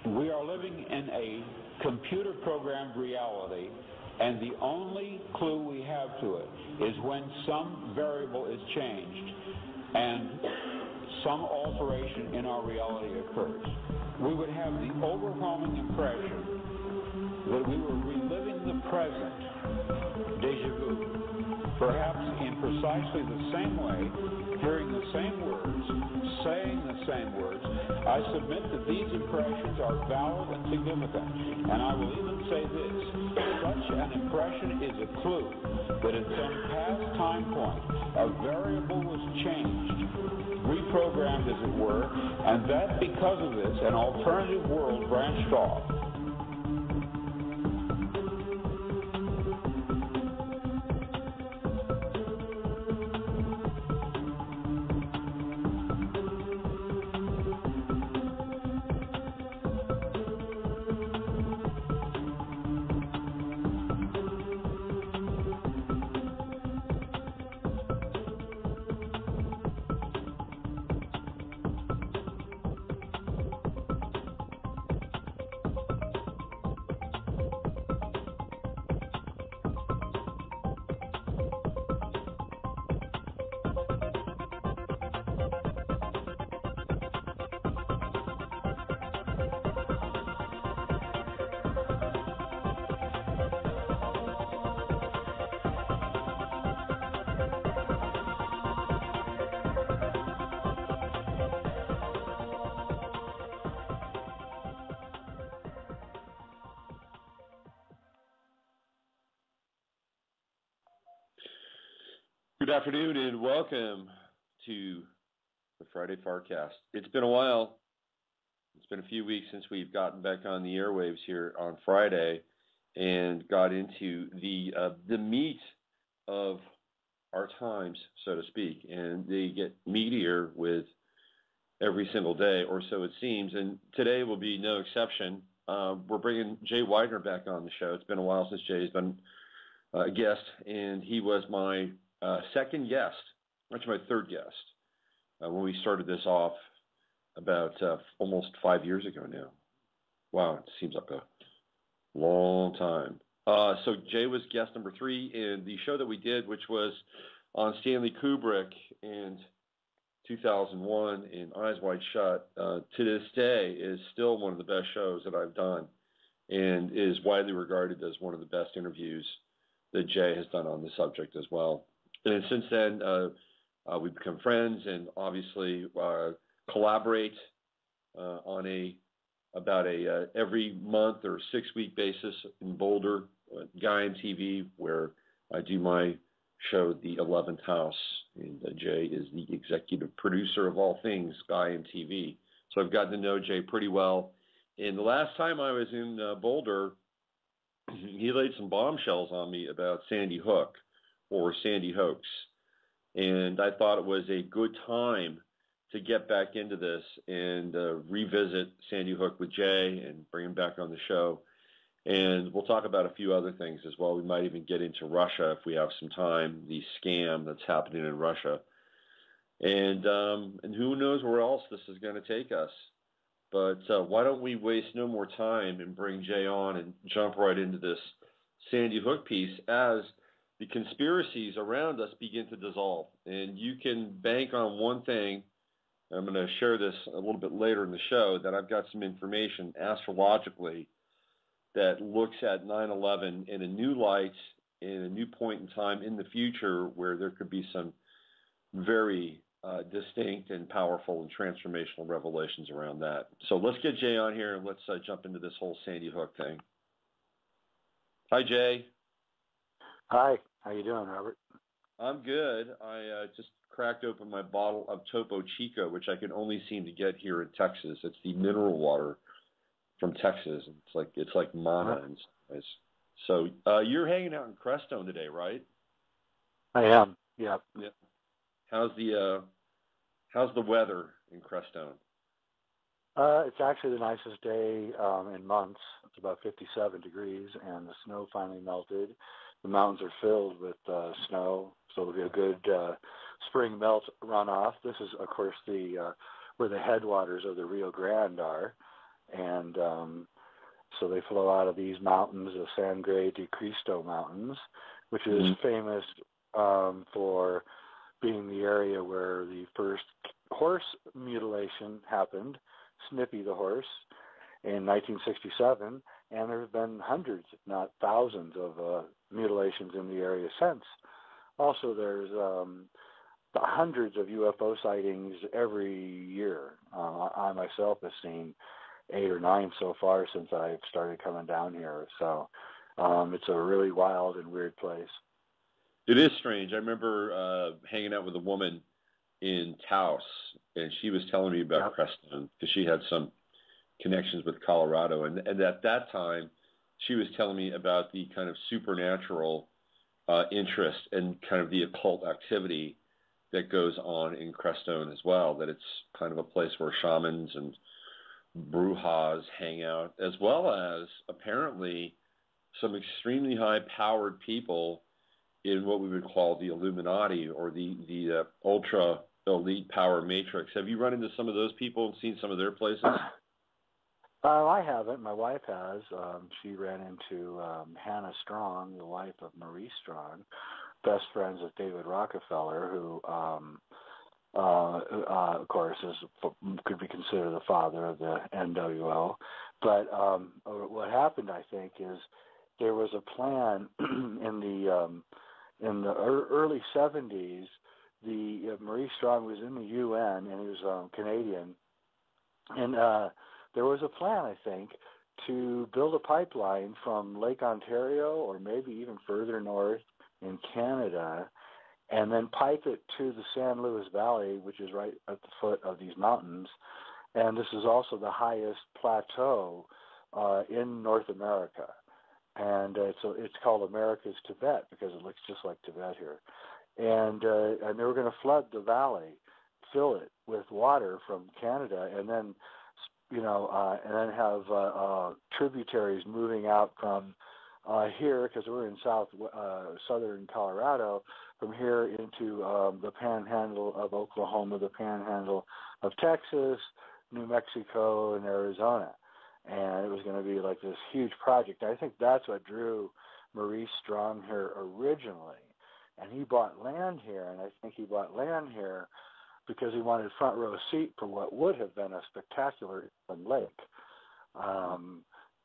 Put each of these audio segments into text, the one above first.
We are living in a computer-programmed reality, and the only clue we have to it is when some variable is changed and some alteration in our reality occurs. We would have the overwhelming impression that we were reliving the present, déjà vu, perhaps in precisely the same way, hearing the same words, saying the same words. I submit that these impressions are valid and significant, and I will even say this: such an impression is a clue that at some past time point a variable was changed, reprogrammed as it were, and that because of this an alternative world branched off. Good afternoon and welcome to the Friday Farcast. It's been a while. It's been a few weeks since we've gotten back on the airwaves here on Friday and got into the meat of our times, so to speak. And they get meatier with every single day, or so it seems. And today will be no exception. We're bringing Jay Weidner back on the show. It's been a while since Jay's been a guest, and he was my second guest, actually my third guest, when we started this off about almost 5 years ago now. Wow, it seems like a long time. So Jay was guest number 3 in the show that we did, which was on Stanley Kubrick in 2001 in Eyes Wide Shut. To this day is still one of the best shows that I've done and is widely regarded as one of the best interviews that Jay has done on the subject as well. And since then, we've become friends and obviously collaborate on about a every month or 6-week basis in Boulder, Guy MTV, where I do my show, The 11th House, and Jay is the executive producer of all things Guy MTV. So I've gotten to know Jay pretty well. And the last time I was in Boulder, he laid some bombshells on me about Sandy Hook, or Sandy Hoax. And I thought it was a good time to get back into this and revisit Sandy Hook with Jay and bring him back on the show. And we'll talk about a few other things as well. We might even get into Russia if we have some time, the scam that's happening in Russia. And who knows where else this is going to take us. But why don't we waste no more time and bring Jay on and jump right into this Sandy Hook piece as the conspiracies around us begin to dissolve. And you can bank on one thing. I'm going to share this a little bit later in the show, that I've got some information astrologically that looks at 9/11 in a new light, in a new point in time in the future where there could be some very distinct and powerful and transformational revelations around that. So let's get Jay on here and let's jump into this whole Sandy Hook thing. Hi, Jay. Hi. How you doing, Robert? I'm good. I just cracked open my bottle of Topo Chico, which I can only seem to get here in Texas. It's the mineral water from Texas. It's like mana. And so you're hanging out in Creststone today, right? I am. Yeah. Yeah. How's the weather in Creststone? It's actually the nicest day in months. It's about 57 degrees, and the snow finally melted. The mountains are filled with snow, so it'll be a good spring melt runoff. This is, of course, where the headwaters of the Rio Grande are, And so they flow out of these mountains, the Sangre de Cristo Mountains, which is famous for being the area where the first horse mutilation happened, Snippy the horse, in 1967, and there have been hundreds, if not thousands, of mutilations in the area since. Also, there's hundreds of UFO sightings every year. I myself have seen 8 or 9 so far since I've started coming down here. So it's a really wild and weird place. It is strange. I remember hanging out with a woman in Taos, and she was telling me about Creststone because she had some connections with Colorado. And at that time, she was telling me about the kind of supernatural interest and kind of the occult activity that goes on in Creststone as well, that it's kind of a place where shamans and brujas hang out, as well as apparently some extremely high-powered people in what we would call the Illuminati or the ultra elite power matrix. Have you run into some of those people and seen some of their places? I haven't. My wife has. She ran into Hannah Strong, the wife of Marie Strong, best friends with David Rockefeller, who, of course, could be considered the father of the NWO. But what happened, I think, is there was a plan in the early 70s. Marie Strong was in the UN, and he was Canadian, and there was a plan, I think, to build a pipeline from Lake Ontario or maybe even further north in Canada, and then pipe it to the San Luis Valley, which is right at the foot of these mountains. And this is also the highest plateau in North America. And it's called America's Tibet because it looks just like Tibet here. And they were going to flood the valley, fill it with water from Canada, and then and then have tributaries moving out from here, because we're in southern Colorado, from here into the panhandle of Oklahoma, the panhandle of Texas, New Mexico, and Arizona. And it was going to be like this huge project. I think that's what drew Maurice Strong here originally. And he bought land here, and I think he bought land here because he wanted front row seat for what would have been a spectacular inland lake,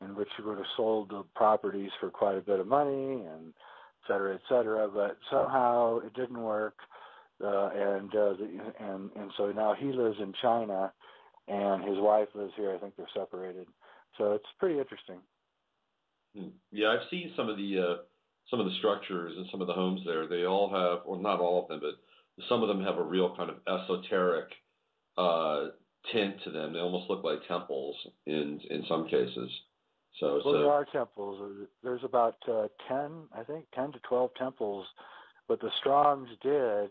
in which he would have sold the properties for quite a bit of money, and et cetera, et cetera. But somehow it didn't work, and so now he lives in China, and his wife lives here. I think they're separated, so it's pretty interesting. Yeah, I've seen some of the structures and some of the homes there. They all have, or not all of them, but some of them have a real kind of esoteric tint to them. They almost look like temples in some cases. So there are temples. There's about 10 to 12 temples. What the Strongs did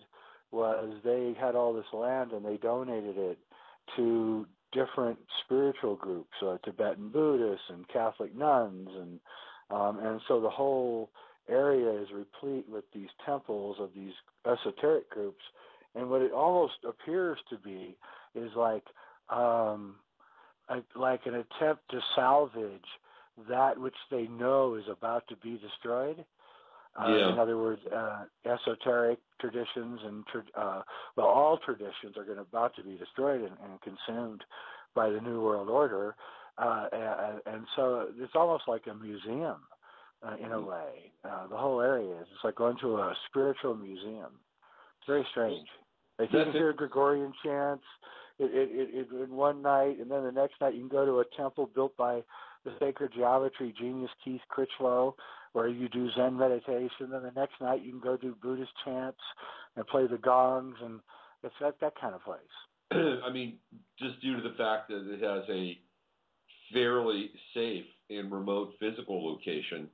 was they had all this land and they donated it to different spiritual groups, Tibetan Buddhists and Catholic nuns, and so the whole area is replete with these temples of these esoteric groups. And what it almost appears to be is like an attempt to salvage that which they know is about to be destroyed. In other words, esoteric traditions and all traditions are about to be destroyed and consumed by the New World Order, and so it's almost like a museum in a way. The whole area is like going to a spiritual museum. It's very strange. Like you can hear Gregorian chants in one night, and then the next night you can go to a temple built by the sacred geometry genius Keith Critchlow, where you do Zen meditation. Then the next night you can go do Buddhist chants and play the gongs, and it's that kind of place. I mean, just due to the fact that it has a fairly safe and remote physical location,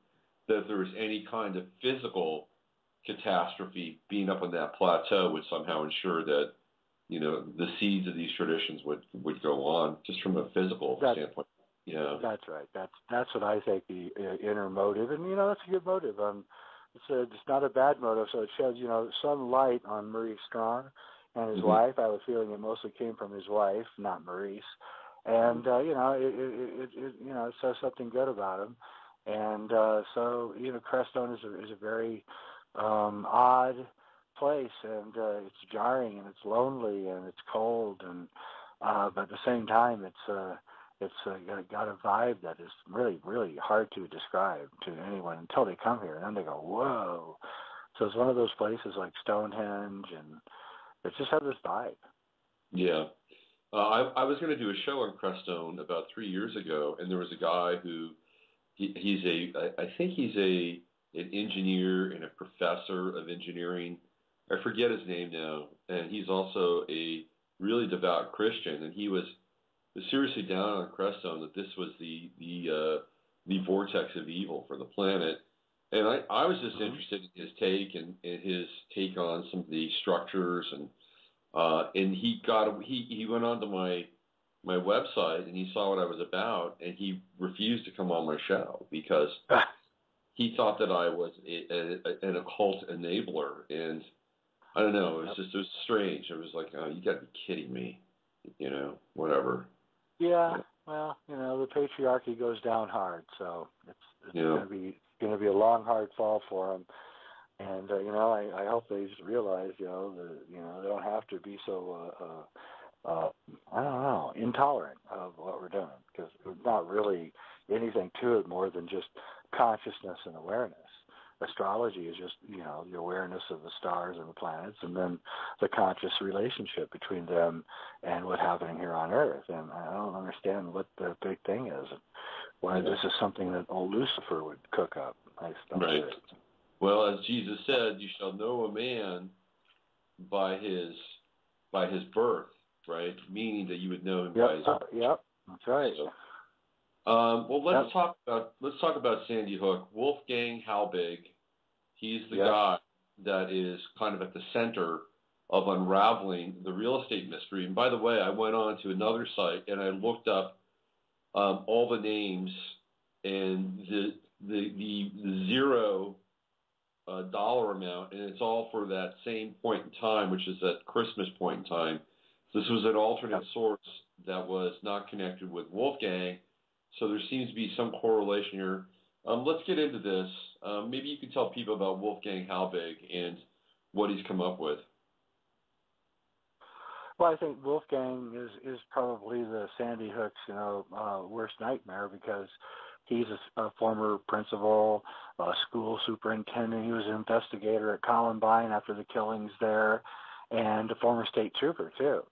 that if there was any kind of physical catastrophe, being up on that plateau would somehow ensure that, the seeds of these traditions would go on, just from a physical standpoint. Yeah, that's right. That's what I think the inner motive, and that's a good motive. It's not a bad motive, so it sheds some light on Maurice Strong and his wife. I have a feeling it mostly came from his wife, not Maurice. and it says something good about him. And so Creststone is a very odd place, and it's jarring, and it's lonely, and it's cold, and but at the same time, it's got a vibe that is really, really hard to describe to anyone until they come here, and then they go, whoa. So it's one of those places like Stonehenge, and it just has this vibe. Yeah. I was going to do a show on Creststone about 3 years ago, and there was a guy who I think he's an engineer and a professor of engineering. I forget his name now, and he's also a really devout Christian, and he was seriously down on Creststone that this was the vortex of evil for the planet. And I was just interested in his take and his take on some of the structures, and he went onto my website and he saw what I was about, and he refused to come on my show because he thought that I was an occult enabler, and I don't know, it was strange. It was like, oh, you got to be kidding me, whatever. Yeah, well, the patriarchy goes down hard, so it's going to be a long, hard fall for them. And I hope they just realize, they don't have to be so intolerant of what we're doing, because there's not really anything to it more than just consciousness and awareness. Astrology is just, the awareness of the stars and the planets, and then the conscious relationship between them and what's happening here on Earth. And I don't understand what the big thing is, and why this is something that old Lucifer would cook up. I just don't get it. Well, as Jesus said, you shall know a man by his birth, right? Meaning that you would know him by his birth. Yep, that's right. So, well, let's talk about Sandy Hook. Wolfgang Halbig, he's the guy that is kind of at the center of unraveling the real estate mystery. And by the way, I went on to another site and I looked up all the names and the zero dollar amount, and it's all for that same point in time, which is that Christmas point in time. So this was an alternate source that was not connected with Wolfgang. So there seems to be some correlation here. Let's get into this. Maybe you can tell people about Wolfgang Halbig and what he's come up with. Well, I think Wolfgang is probably the Sandy Hook's worst nightmare, because he's a former principal, school superintendent. He was an investigator at Columbine after the killings there, and a former state trooper too.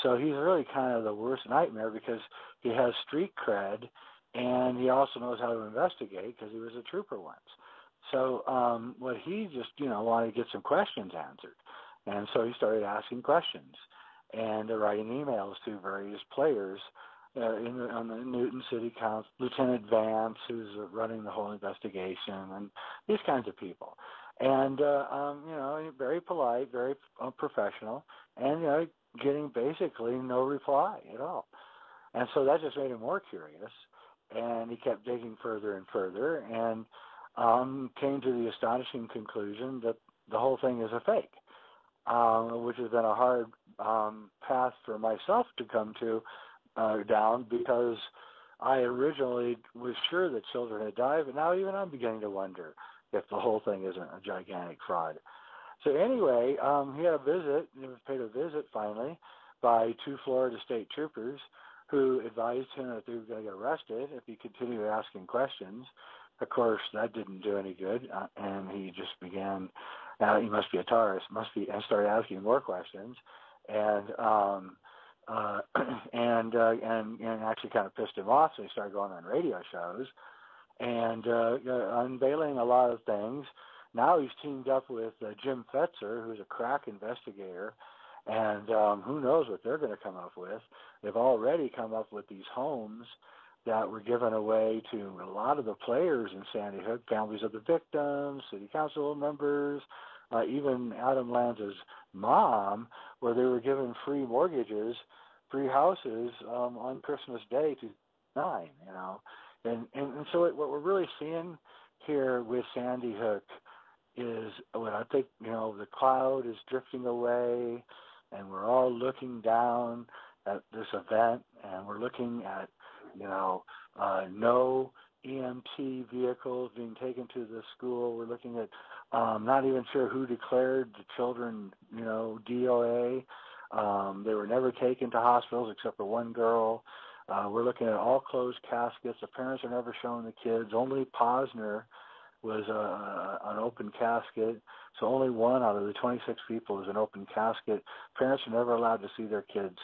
So he's really kind of the worst nightmare, because he has street cred, and he also knows how to investigate because he was a trooper once. So what he just, wanted to get some questions answered. And so he started asking questions and writing emails to various players on the Newton City Council, Lieutenant Vance, who's running the whole investigation, and these kinds of people. And, very polite, very professional, and, getting basically no reply at all. And so that just made him more curious, and he kept digging further and further, and came to the astonishing conclusion that the whole thing is a fake, which has been a hard path for myself to come to down, because I originally was sure that children had died, but now even I'm beginning to wonder if the whole thing isn't a gigantic fraud. So anyway, he had a visit. He was paid a visit finally by 2 Florida state troopers who advised him that they were going to get arrested if he continued asking questions. Of course, that didn't do any good, and he just began. He must be a tourist. And started asking more questions, and actually kind of pissed him off. So he started going on radio shows and unveiling a lot of things. Now he's teamed up with Jim Fetzer, who's a crack investigator, and who knows what they're going to come up with. They've already come up with these homes that were given away to a lot of the players in Sandy Hook, families of the victims, city council members, even Adam Lanza's mom, where they were given free mortgages, free houses on Christmas Day to 9, And so what we're really seeing here with Sandy Hook is what I think, the cloud is drifting away, and we're all looking down, at this event, and we're looking at, no EMT vehicles being taken to the school. We're looking at not even sure who declared the children, DOA. They were never taken to hospitals except for one girl. We're looking at all closed caskets. The parents are never showing the kids. Only Posner was an open casket. So only one out of the 26 people is an open casket. Parents are never allowed to see their kids.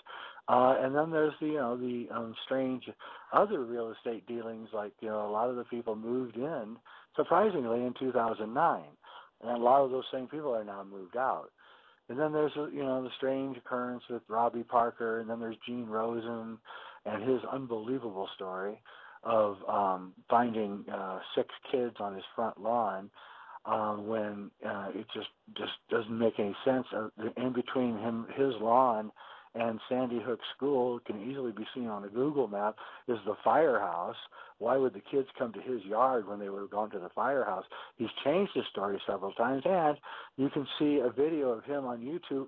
And then there's the strange other real estate dealings, like, a lot of the people moved in, surprisingly, in 2009. And a lot of those same people are now moved out. And then there's, the strange occurrence with Robbie Parker, and then there's Gene Rosen and his unbelievable story of finding 6 kids on his front lawn when it just doesn't make any sense. In between his lawn and Sandy Hook School, can easily be seen on a Google map, is the firehouse. Why would the kids come to his yard when they would have gone to the firehouse? He's changed his story several times, and you can see a video of him on YouTube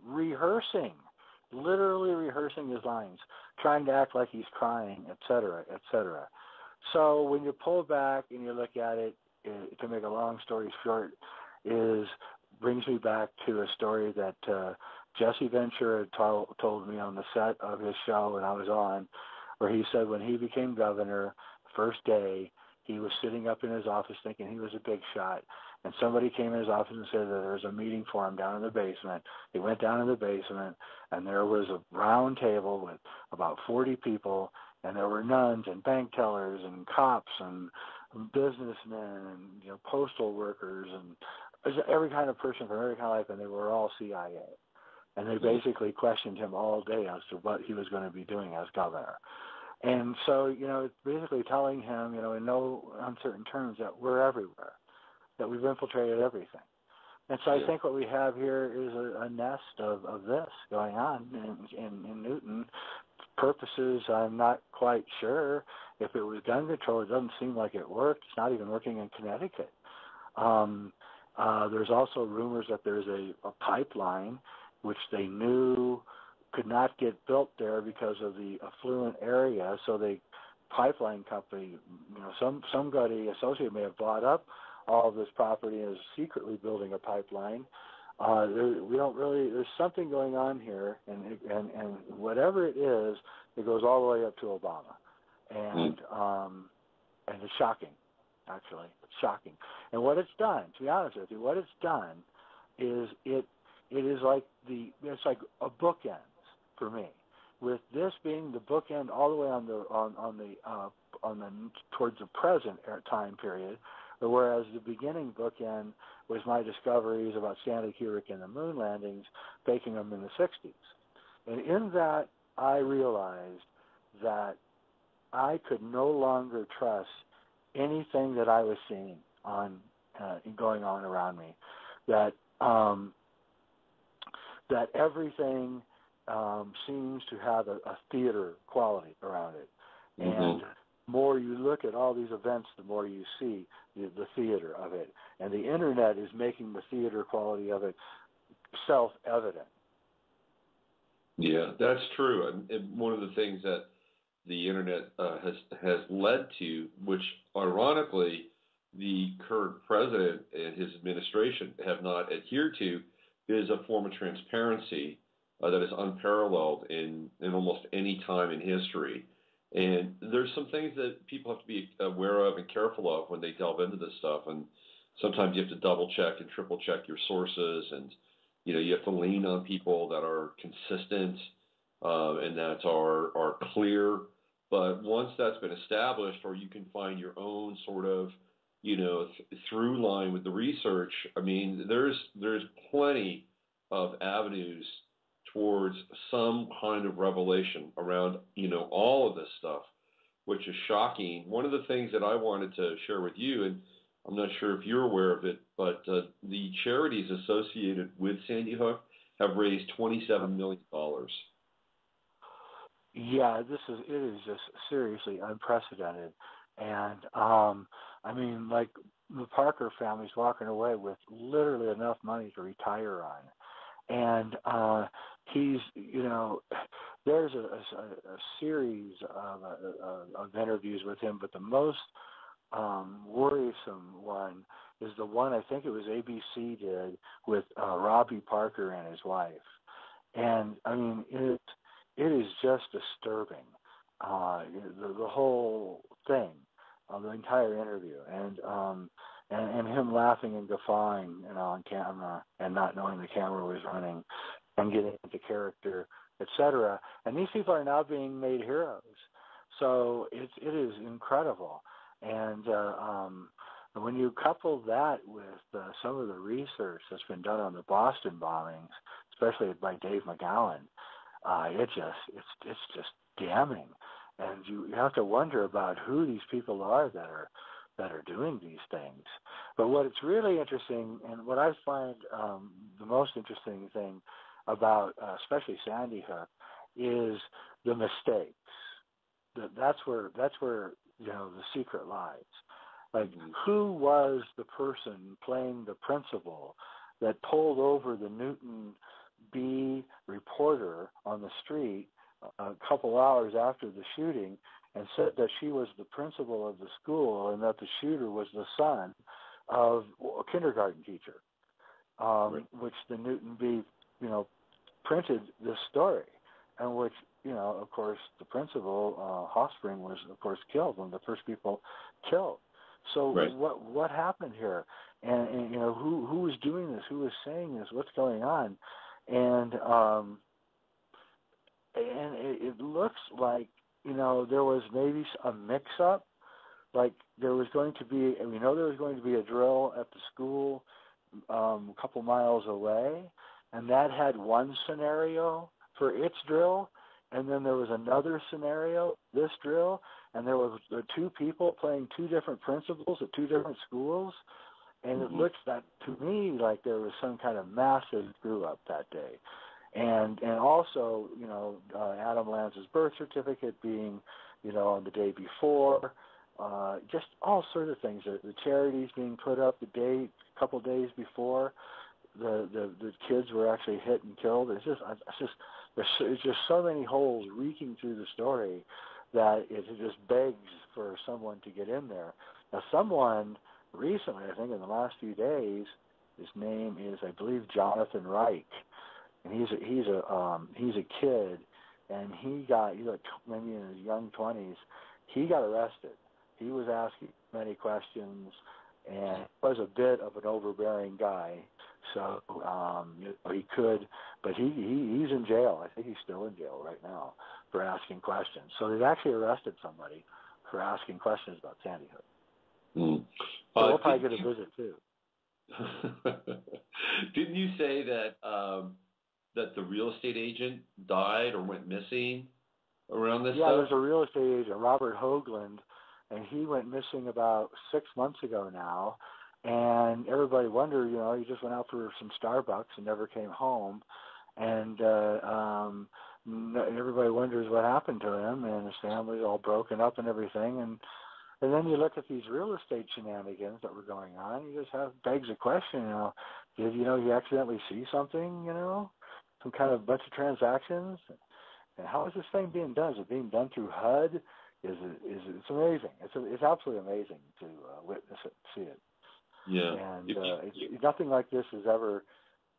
literally rehearsing his lines, trying to act like he's crying, et cetera, et cetera. So when you pull back and you look at it, to make a long story short, brings me back to a story that Jesse Ventura had told me on the set of his show when I was on, where he said when he became governor, first day, he was sitting up in his office thinking he was a big shot, and somebody came in his office and said that there was a meeting for him down in the basement. He went down in the basement, and there was a round table with about 40 people, and there were nuns and bank tellers and cops and businessmen and postal workers and every kind of person from every kind of life, and they were all CIA. And they basically questioned him all day as to what he was going to be doing as governor. And so, it's basically telling him, in no uncertain terms, that we're everywhere, that we've infiltrated everything. And so I think what we have here is a nest of this going on in Newton. Purposes, I'm not quite sure. If it was gun control, it doesn't seem like it worked. It's not even working in Connecticut. There's also rumors that there's a pipeline which they knew could not get built there because of the affluent area. So the pipeline company, somebody associated may have bought up all of this property and is secretly building a pipeline. We don't really. There's something going on here, and whatever it is, it goes all the way up to Obama, and it's shocking. Actually, it's shocking. And what it's done, to be honest with you, what it's done is it is like it's like a bookend for me, with this being the bookend all the way on the towards the present time period, whereas the beginning bookend was my discoveries about Stanley Kubrick and the moon landings, faking them in the 60s. And in that, I realized that I could no longer trust anything that I was seeing going on around me. That everything seems to have a theater quality around it. Mm-hmm. And the more you look at all these events, the more you see the theater of it. And the Internet is making the theater quality of it self-evident. Yeah, that's true. And one of the things that the Internet has led to, which ironically the current president and his administration have not adhered to, is a form of transparency that is unparalleled in almost any time in history. And there's some things that people have to be aware of and careful of when they delve into this stuff. And sometimes you have to double check and triple check your sources, and you have to lean on people that are consistent and that are clear. But once that's been established, or you can find your own sort of through line with the research, I mean, there's plenty of avenues towards some kind of revelation around, all of this stuff, which is shocking. One of the things that I wanted to share with you, and I'm not sure if you're aware of it, but the charities associated with Sandy Hook have raised $27 million. Yeah, it is just seriously unprecedented. And, like the Parker family's walking away with literally enough money to retire on. And he's, there's a series of interviews with him, but the most worrisome one is the one I think it was ABC did with Robbie Parker and his wife, and I mean it is just disturbing, the whole thing, the entire interview, and him laughing and guffawing, on camera and not knowing the camera was running, and getting into character, etc. And these people are now being made heroes. So it is incredible. And when you couple that with some of the research that's been done on the Boston bombings, especially by Dave McGowan, it's just damning. And you have to wonder about who these people are that are doing these things. But what it's really interesting, and what I find the most interesting thing about especially Sandy Hook, is the mistakes. That's where the secret lies. Like, who was the person playing the principal that pulled over the Newton B reporter on the street a couple hours after the shooting and said that she was the principal of the school and that the shooter was the son of a kindergarten teacher, which the Newton B, printed this story, and which, of course, the principal, Hoffspring, was, of course, killed, one of the first people killed. So what happened here? And who was doing this? Who was saying this? What's going on? And it looks like, there was maybe a mix-up. Like, there was going to be, we know there was going to be a drill at the school a couple miles away, and that had one scenario for its drill, and then there was another scenario, this drill, and there were two people playing two different principals at two different schools, and it looks to me like there was some kind of massive screw-up that day. And also, Adam Lanza's birth certificate being, on the day before, just all sorts of things. The charities being put up a couple days before the kids were actually hit and killed. There's just so many holes reeking through the story that it just begs for someone to get in there. Now, someone recently, I think in the last few days, his name is, I believe, Jonathan Reich. And he's a kid, and he's like maybe in his young 20s. He got arrested. He was asking many questions, and was a bit of an overbearing guy. So he could, but he's in jail. I think he's still in jail right now for asking questions. So they've actually arrested somebody for asking questions about Sandy Hook. So we'll probably get a visit too. Didn't you say that that the real estate agent died or went missing around this stuff? Yeah, there's a real estate agent, Robert Hoagland, and he went missing about 6 months ago now. And everybody wondered, he just went out for some Starbucks and never came home. And everybody wonders what happened to him, and his family's all broken up and everything. And then you look at these real estate shenanigans that were going on, you just begs a question, did he accidentally see something, some kind of bunch of transactions? And how is this thing being done? Is it being done through HUD? It's amazing. It's absolutely amazing to witness it, see it. Yeah. And nothing like this has ever.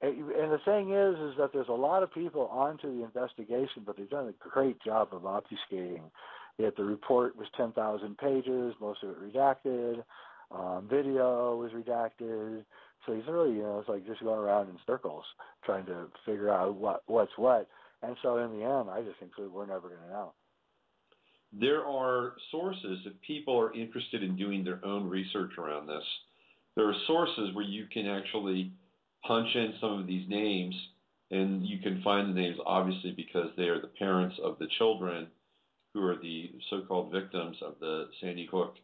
And the thing is that there's a lot of people onto the investigation, but they've done a great job of obfuscating. Yet the report was 10,000 pages, most of it redacted. Video was redacted. So he's really, it's like just going around in circles trying to figure out what's what. And so in the end, I just think we're never going to know. There are sources, if people are interested in doing their own research around this, there are sources where you can actually punch in some of these names, and you can find the names, obviously, because they are the parents of the children who are the so-called victims of the Sandy Hook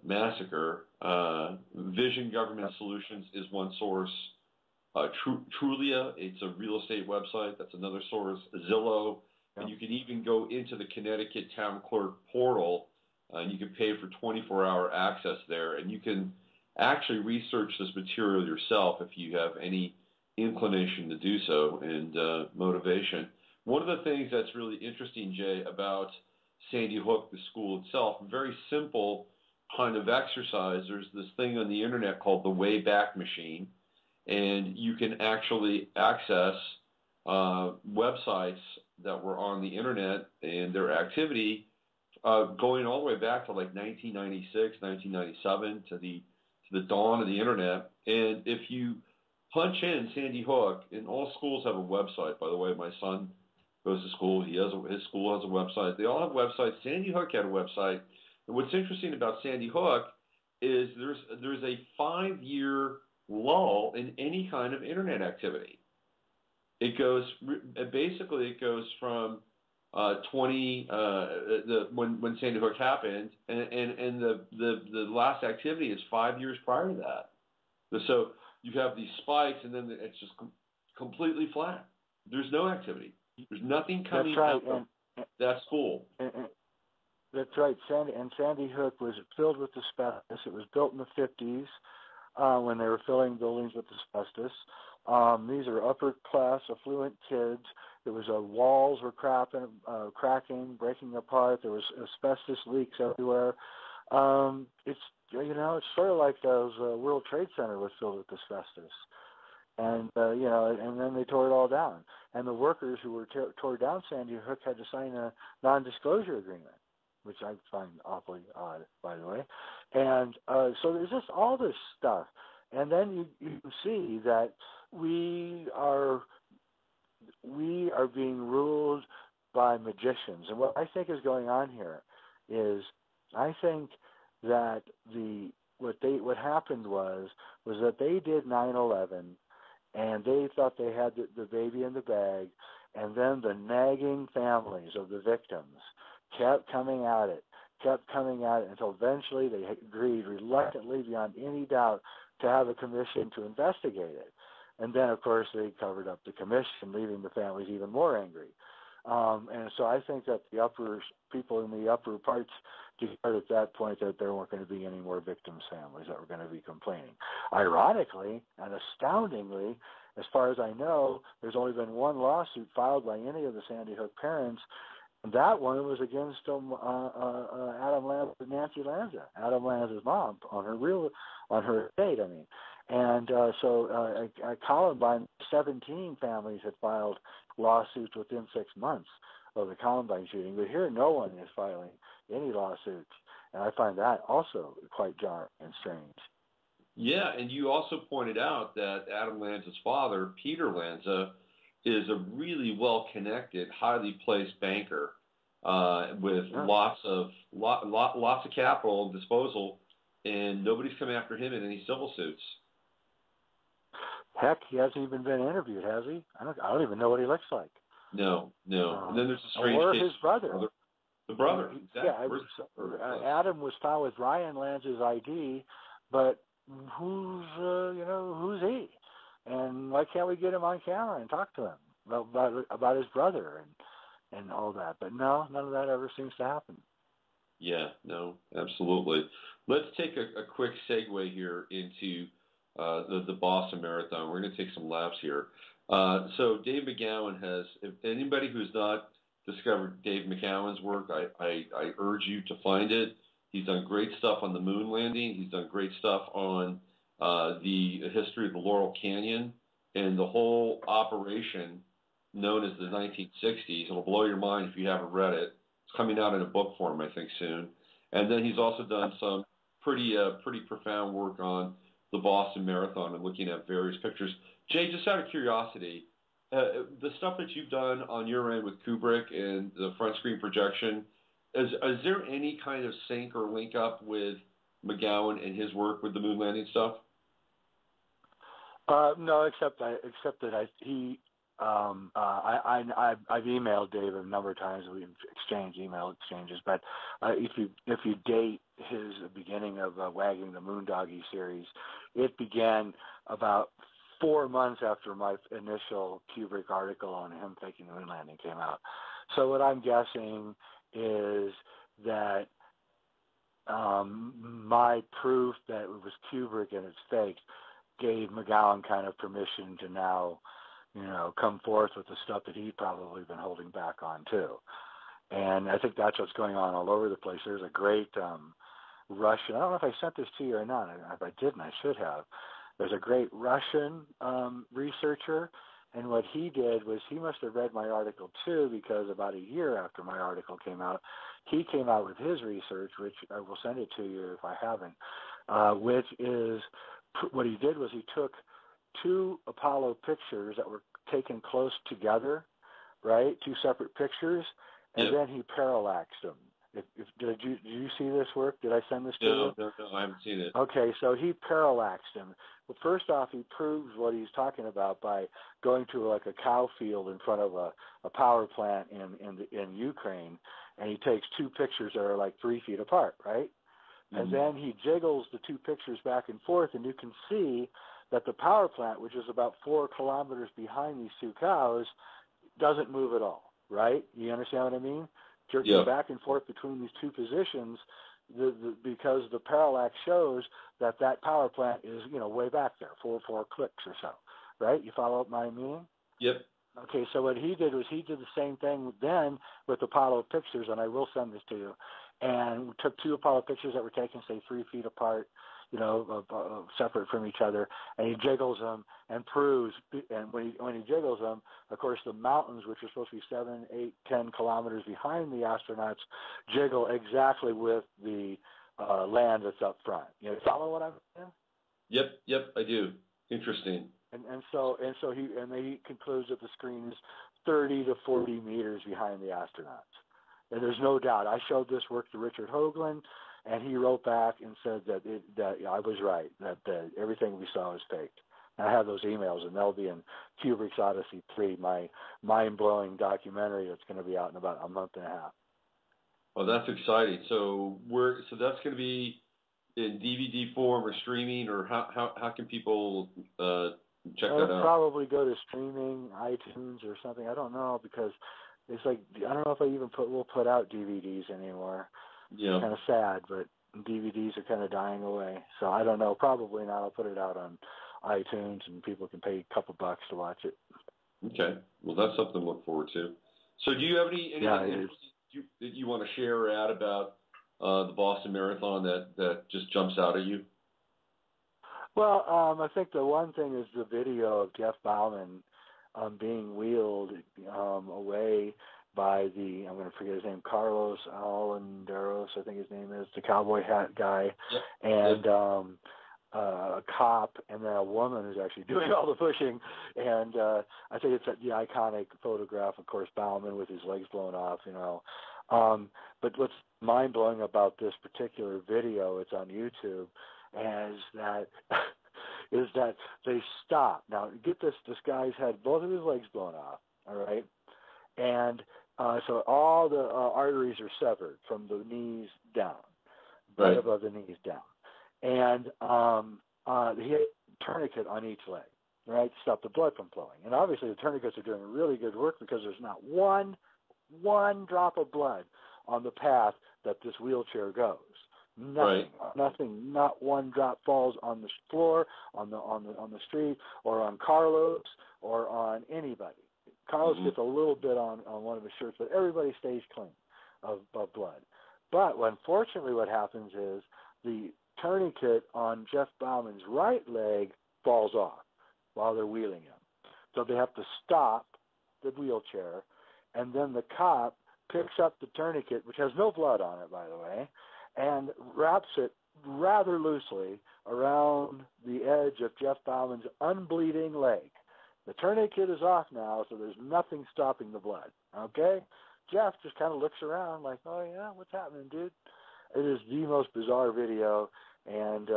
massacre. Vision Government Solutions is one source. Trulia, it's a real estate website. That's another source. Zillow. Yeah. And you can even go into the Connecticut Town Clerk portal, and you can pay for 24-hour access there. And you can actually research this material yourself if you have any inclination to do so and motivation. One of the things that's really interesting, Jay, about Sandy Hook, the school itself, very simple kind of exercise. There's this thing on the internet called the Wayback Machine, and you can actually access websites that were on the internet and their activity going all the way back to like 1996, 1997, to the dawn of the internet. And if you punch in Sandy Hook, and all schools have a website, by the way. My son goes to school. His school has a website. They all have websites. Sandy Hook had a website. And what's interesting about Sandy Hook is there's a 5-year lull in any kind of internet activity. It goes from 20 when Sandy Hook happened, and the last activity is 5 years prior to that. So you have these spikes, and then it's just completely flat. There's no activity. There's nothing coming out of that school. That's right. Sandy Hook was filled with asbestos. It was built in the 50s when they were filling buildings with asbestos. These are upper-class, affluent kids. There was walls were cracking, breaking apart. There was asbestos leaks everywhere. It's sort of like those World Trade Center was filled with asbestos, and and then they tore it all down. And the workers who were tore down Sandy Hook had to sign a non-disclosure agreement, which I find awfully odd, by the way. And so there's just all this stuff. And then you see that we are being ruled by magicians. And what I think is going on here is I think that what happened was that they did 9/11, and they thought they had the baby in the bag, and then the nagging families of the victims kept coming at it until eventually they agreed reluctantly, beyond any doubt, to have a commission to investigate it. And then, of course, they covered up the commission, leaving the families even more angry. And so I think that the people in the upper parts declared at that point that there weren't going to be any more victims' families that were going to be complaining. Ironically and astoundingly, as far as I know, there's only been one lawsuit filed by any of the Sandy Hook parents, and that one was against Adam Lanza and Nancy Lanza, Adam Lanza's mom, on her estate, I mean. And so Columbine, 17 families had filed lawsuits within 6 months of the Columbine shooting, but here no one is filing any lawsuits, and I find that also quite jarring and strange. Yeah, and you also pointed out that Adam Lanza's father, Peter Lanza, is a really well-connected, highly placed banker with lots of capital and disposal, and nobody's come after him in any civil suits. Heck, he hasn't even been interviewed, has he? I don't even know what he looks like. No. And then there's a strange or case. His brother. The brother, exactly. Yeah, Adam was found with Ryan Lanza's ID, but who's he? And why can't we get him on camera and talk to him about his brother and all that? But no, none of that ever seems to happen. Yeah, no, absolutely. Let's take a quick segue here into the Boston Marathon. We're going to take some laps here. So Dave McGowan has, if anybody who's not discovered Dave McGowan's work, I urge you to find it. He's done great stuff on the moon landing. He's done great stuff on the history of the Laurel Canyon and the whole operation known as the 1960s. It'll blow your mind if you haven't read it. It's coming out in a book form, I think, soon. And then he's also done some pretty profound work on the Boston Marathon and looking at various pictures. Jay, just out of curiosity, the stuff that you've done on your end with Kubrick and the front screen projection, is there any kind of sync or link up with McGowan and his work with the moon landing stuff? No, except that I've emailed Dave a number of times. We've exchanged email exchanges, but if you date his beginning of Wagging the Moondoggy series, it began about 4 months after my initial Kubrick article on him faking the moon landing came out. So what I'm guessing is that my proof that it was Kubrick and it's fake gave McGowan kind of permission to now, come forth with the stuff that he'd probably been holding back on too. And I think that's what's going on all over the place. There's a great Russian, I don't know if I sent this to you or not. If I didn't, I should have. There's a great Russian researcher, and what he did was he must have read my article too, because about a year after my article came out, he came out with his research, which I will send it to you if I haven't, which is what he did was he took 2 Apollo pictures that were taken close together, right? 2 separate pictures, and then he parallaxed them. Did you see this work? Did I send this to you? No, I haven't seen it. Okay, so he parallaxed them. Well, first off, he proves what he's talking about by going to like a cow field in front of a power plant in Ukraine, and he takes 2 pictures that are like 3 feet apart, right? Mm-hmm. And then he jiggles the 2 pictures back and forth, and you can see that the power plant, which is about 4 kilometers behind these 2 cows, doesn't move at all, right? You understand what I mean? Jerking back and forth between these 2 positions, because the parallax shows that power plant is, way back there, 4 clicks or so, right? You follow up my meaning? Yep. Okay, so what he did was he did the same thing then with Apollo pictures, and I will send this to you, and took 2 Apollo pictures that were taken, say, 3 feet apart, separate from each other, and he jiggles them and proves, and when he jiggles them, of course, the mountains, which are supposed to be 7, 8, 10 kilometers behind the astronauts, jiggle exactly with the land that's up front. You follow what I'm saying? Yep, I do. Interesting. And so he concludes that the screen is 30 to 40 meters behind the astronauts. And there's no doubt. I showed this work to Richard Hoagland, and he wrote back and said that I was right, that everything we saw was fake. And I have those emails, and they'll be in Kubrick's Odyssey 3, my mind-blowing documentary that's going to be out in about a month and a half. Oh, that's exciting. So that's going to be in DVD form or streaming, or how can people check that out? Probably go to streaming, iTunes or something. I don't know, because it's like, I don't know if we'll put out DVDs anymore. Yeah. It's kind of sad, but DVDs are kind of dying away. So I don't know. Probably not. I'll put it out on iTunes, and people can pay a couple bucks to watch it. Okay. Well, that's something to look forward to. So do you have anything that you want to share or add about the Boston Marathon that just jumps out at you? Well, I think the one thing is the video of Jeff Bauman being wheeled away by I'm going to forget his name, Carlos Alenderos, I think his name is, the cowboy hat guy, and a cop, and then a woman who's actually doing all the pushing. And I think it's the iconic photograph, of course, Bauman with his legs blown off, But what's mind-blowing about this particular video, it's on YouTube, is that they stop. Now, get this guy's had both of his legs blown off, all right? And so all the arteries are severed from the knees down, right above the knees down. And he had a tourniquet on each leg, right, to stop the blood from flowing. And obviously the tourniquets are doing really good work, because there's not one drop of blood on the path that this wheelchair goes. Nothing, not one drop falls on the floor, on the street, or on Carlos, or on anybody. Carlos gets a little bit on one of his shirts, but everybody stays clean of blood. But unfortunately what happens is the tourniquet on Jeff Bauman's right leg falls off while they're wheeling him. So they have to stop the wheelchair, and then the cop picks up the tourniquet, which has no blood on it, by the way, and wraps it rather loosely around the edge of Jeff Bauman's unbleeding leg. The tourniquet is off now, so there's nothing stopping the blood, okay? Jeff just kind of looks around like, oh, yeah, what's happening, dude? It is the most bizarre video, and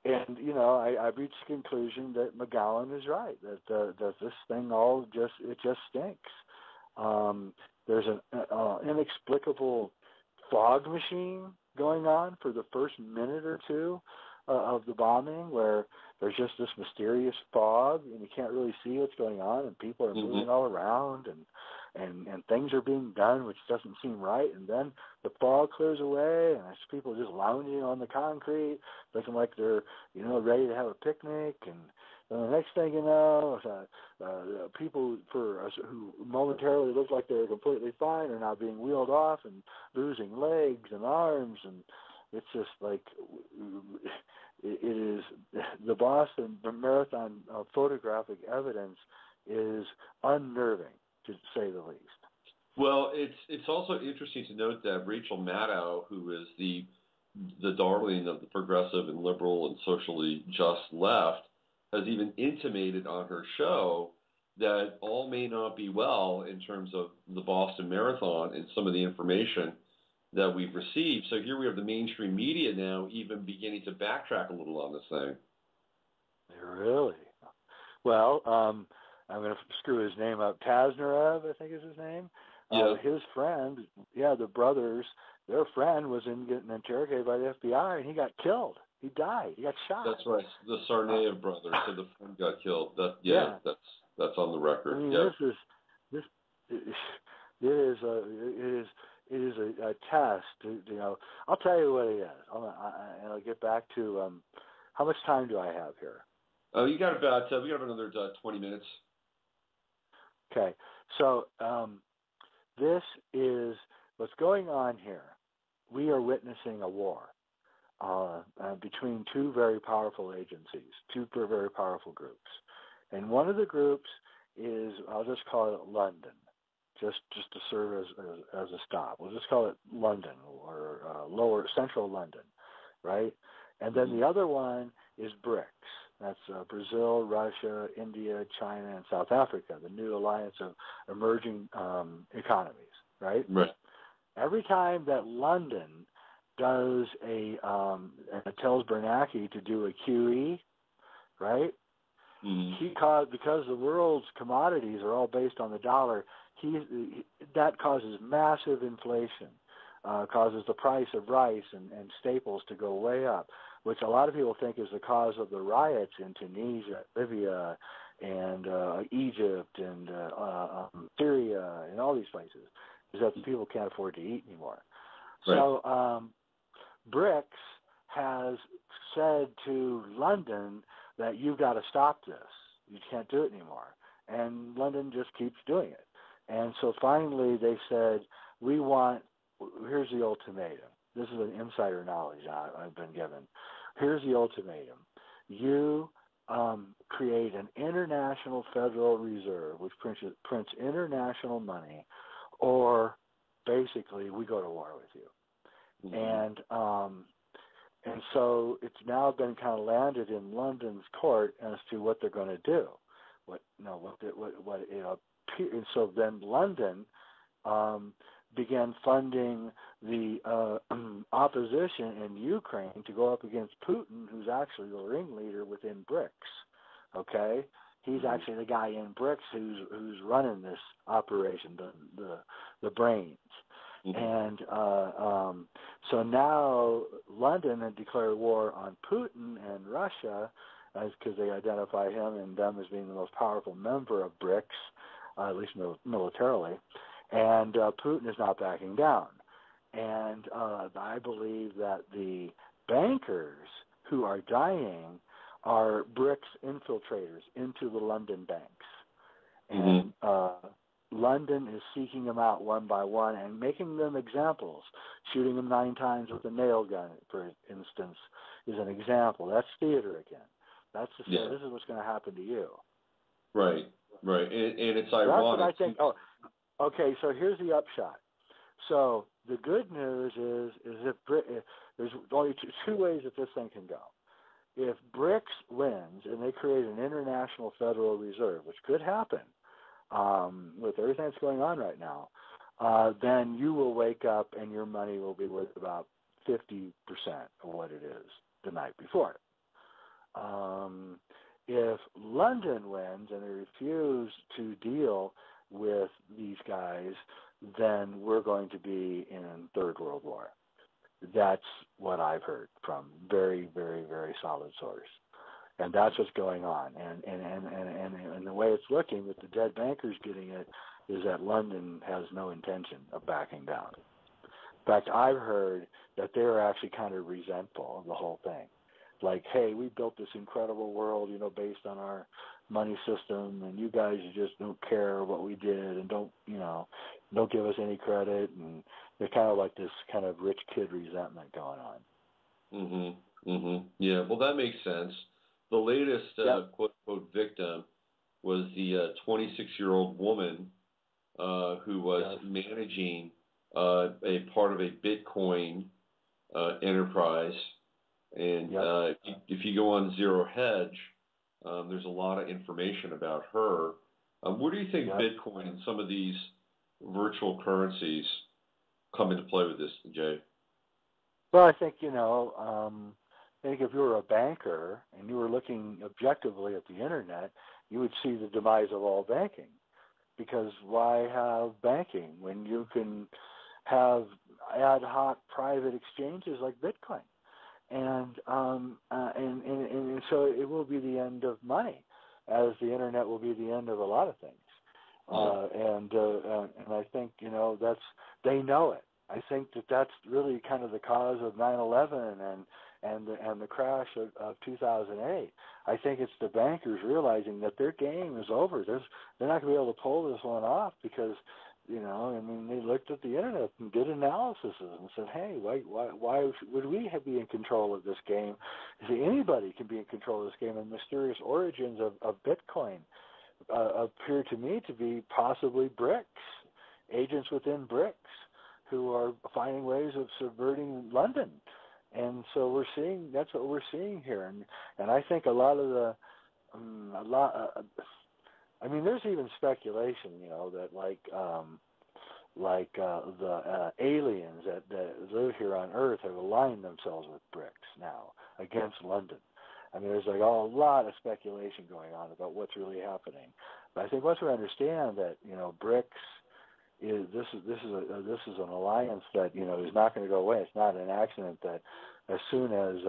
I've reached the conclusion that McGowan is right, that this thing just stinks. There's an inexplicable fog machine going on for the first minute or two of the bombing, where there's just this mysterious fog, and you can't really see what's going on, and people are moving all around, and things are being done which doesn't seem right, and then the fog clears away, and there's people just lounging on the concrete, looking like they're ready to have a picnic, and And the next thing you know, people for us who momentarily looked like they were completely fine are now being wheeled off and losing legs and arms, and it's just like it is the Boston Marathon photographic evidence is unnerving, to say the least. Well, it's also interesting to note that Rachel Maddow, who is the darling of the progressive and liberal and socially just left, has even intimated on her show that all may not be well in terms of the Boston Marathon and some of the information that we've received. So here we have the mainstream media now even beginning to backtrack a little on this thing. Really? Well, I'm going to screw his name up. Tazarov, I think is his name. Yeah. His friend, the brothers, their friend was getting interrogated by the FBI, and he got killed. He died. He got shot. That's right. The Tsarnaev brothers. So the friend got killed. That's on the record. I mean, it is a test. I'll tell you what it is. I'll get back to how much time do I have here? Oh, you got about we got another 20 minutes. Okay, so this is what's going on here. We are witnessing a war between two very powerful agencies, two very powerful groups. And one of the groups is, I'll just call it London, just to serve as a stop. We'll just call it London or lower central London, right? And then the other one is BRICS. That's Brazil, Russia, India, China, and South Africa, the new alliance of emerging economies, right? Right. Every time that London does tells Bernanke to do a QE, right? Mm-hmm. Because the world's commodities are all based on the dollar, that causes massive inflation, causes the price of rice and staples to go way up, which a lot of people think is the cause of the riots in Tunisia, Libya, and Egypt, and Syria, and all these places, is that the people can't afford to eat anymore. Right. So BRICS has said to London that you've got to stop this. You can't do it anymore. And London just keeps doing it. And so finally they said, here's the ultimatum. This is an insider knowledge I've been given. Here's the ultimatum. You create an international Federal Reserve, which prints international money, or basically we go to war with you. Mm-hmm. And so it's now been kind of landed in London's court as to what they're going to do. And so then London began funding the opposition in Ukraine to go up against Putin, who's actually the ringleader within BRICS. Okay, he's actually the guy in BRICS who's running this operation, the brains. Mm-hmm. And so now London had declared war on Putin and Russia, because they identify him and them as being the most powerful member of BRICS, at least militarily. And Putin is not backing down. And I believe that the bankers who are dying are BRICS infiltrators into the London banks. And London is seeking them out one by one and making them examples. Shooting them 9 times with a nail gun, for instance, is an example. That's theater again. That's to say, this is what's going to happen to you. Right. And it's ironic. That's what I think. Okay, so here's the upshot. So the good news is if there's only two ways that this thing can go. If BRICS wins and they create an international Federal Reserve, which could happen with everything that's going on right now, then you will wake up and your money will be worth about 50% of what it is the night before. If London wins and they refuse to deal with these guys, then we're going to be in Third World War. That's what I've heard from very, very, very solid source. And that's what's going on. And the way it's looking with the dead bankers getting it is that London has no intention of backing down. In fact, I've heard that they're actually kind of resentful of the whole thing. like, hey, we built this incredible world, based on our money system, and you guys just don't care what we did and don't give us any credit, and there's kind of like this kind of rich kid resentment going on. Yeah, well, that makes sense. The latest quote unquote victim was the 26-year-old woman who was managing a part of a Bitcoin enterprise. And if you go on Zero Hedge, there's a lot of information about her. Where do you think Bitcoin and some of these virtual currencies come into play with this, Jay? Well, I think, I think if you were a banker and you were looking objectively at the internet, you would see the demise of all banking. Because why have banking when you can have ad hoc private exchanges like Bitcoin? And so it will be the end of money, as the internet will be the end of a lot of things. And I think they know it. I think that's really kind of the cause of 9/11 and the crash of 2008. I think it's the bankers realizing that their game is over. They're not going to be able to pull this one off because, they looked at the internet and did analysis and said, hey, why would we be in control of this game? See, anybody can be in control of this game. And mysterious origins of Bitcoin appear to me to be possibly BRICS, agents within BRICS, who are finding ways of subverting London. And so that's what we're seeing here. And I think a lot of there's even speculation, that the aliens that live here on Earth have aligned themselves with BRICS now against London. There's a lot of speculation going on about what's really happening. But I think once we understand that, BRICS this is an alliance that is not going to go away. It's not an accident that as soon as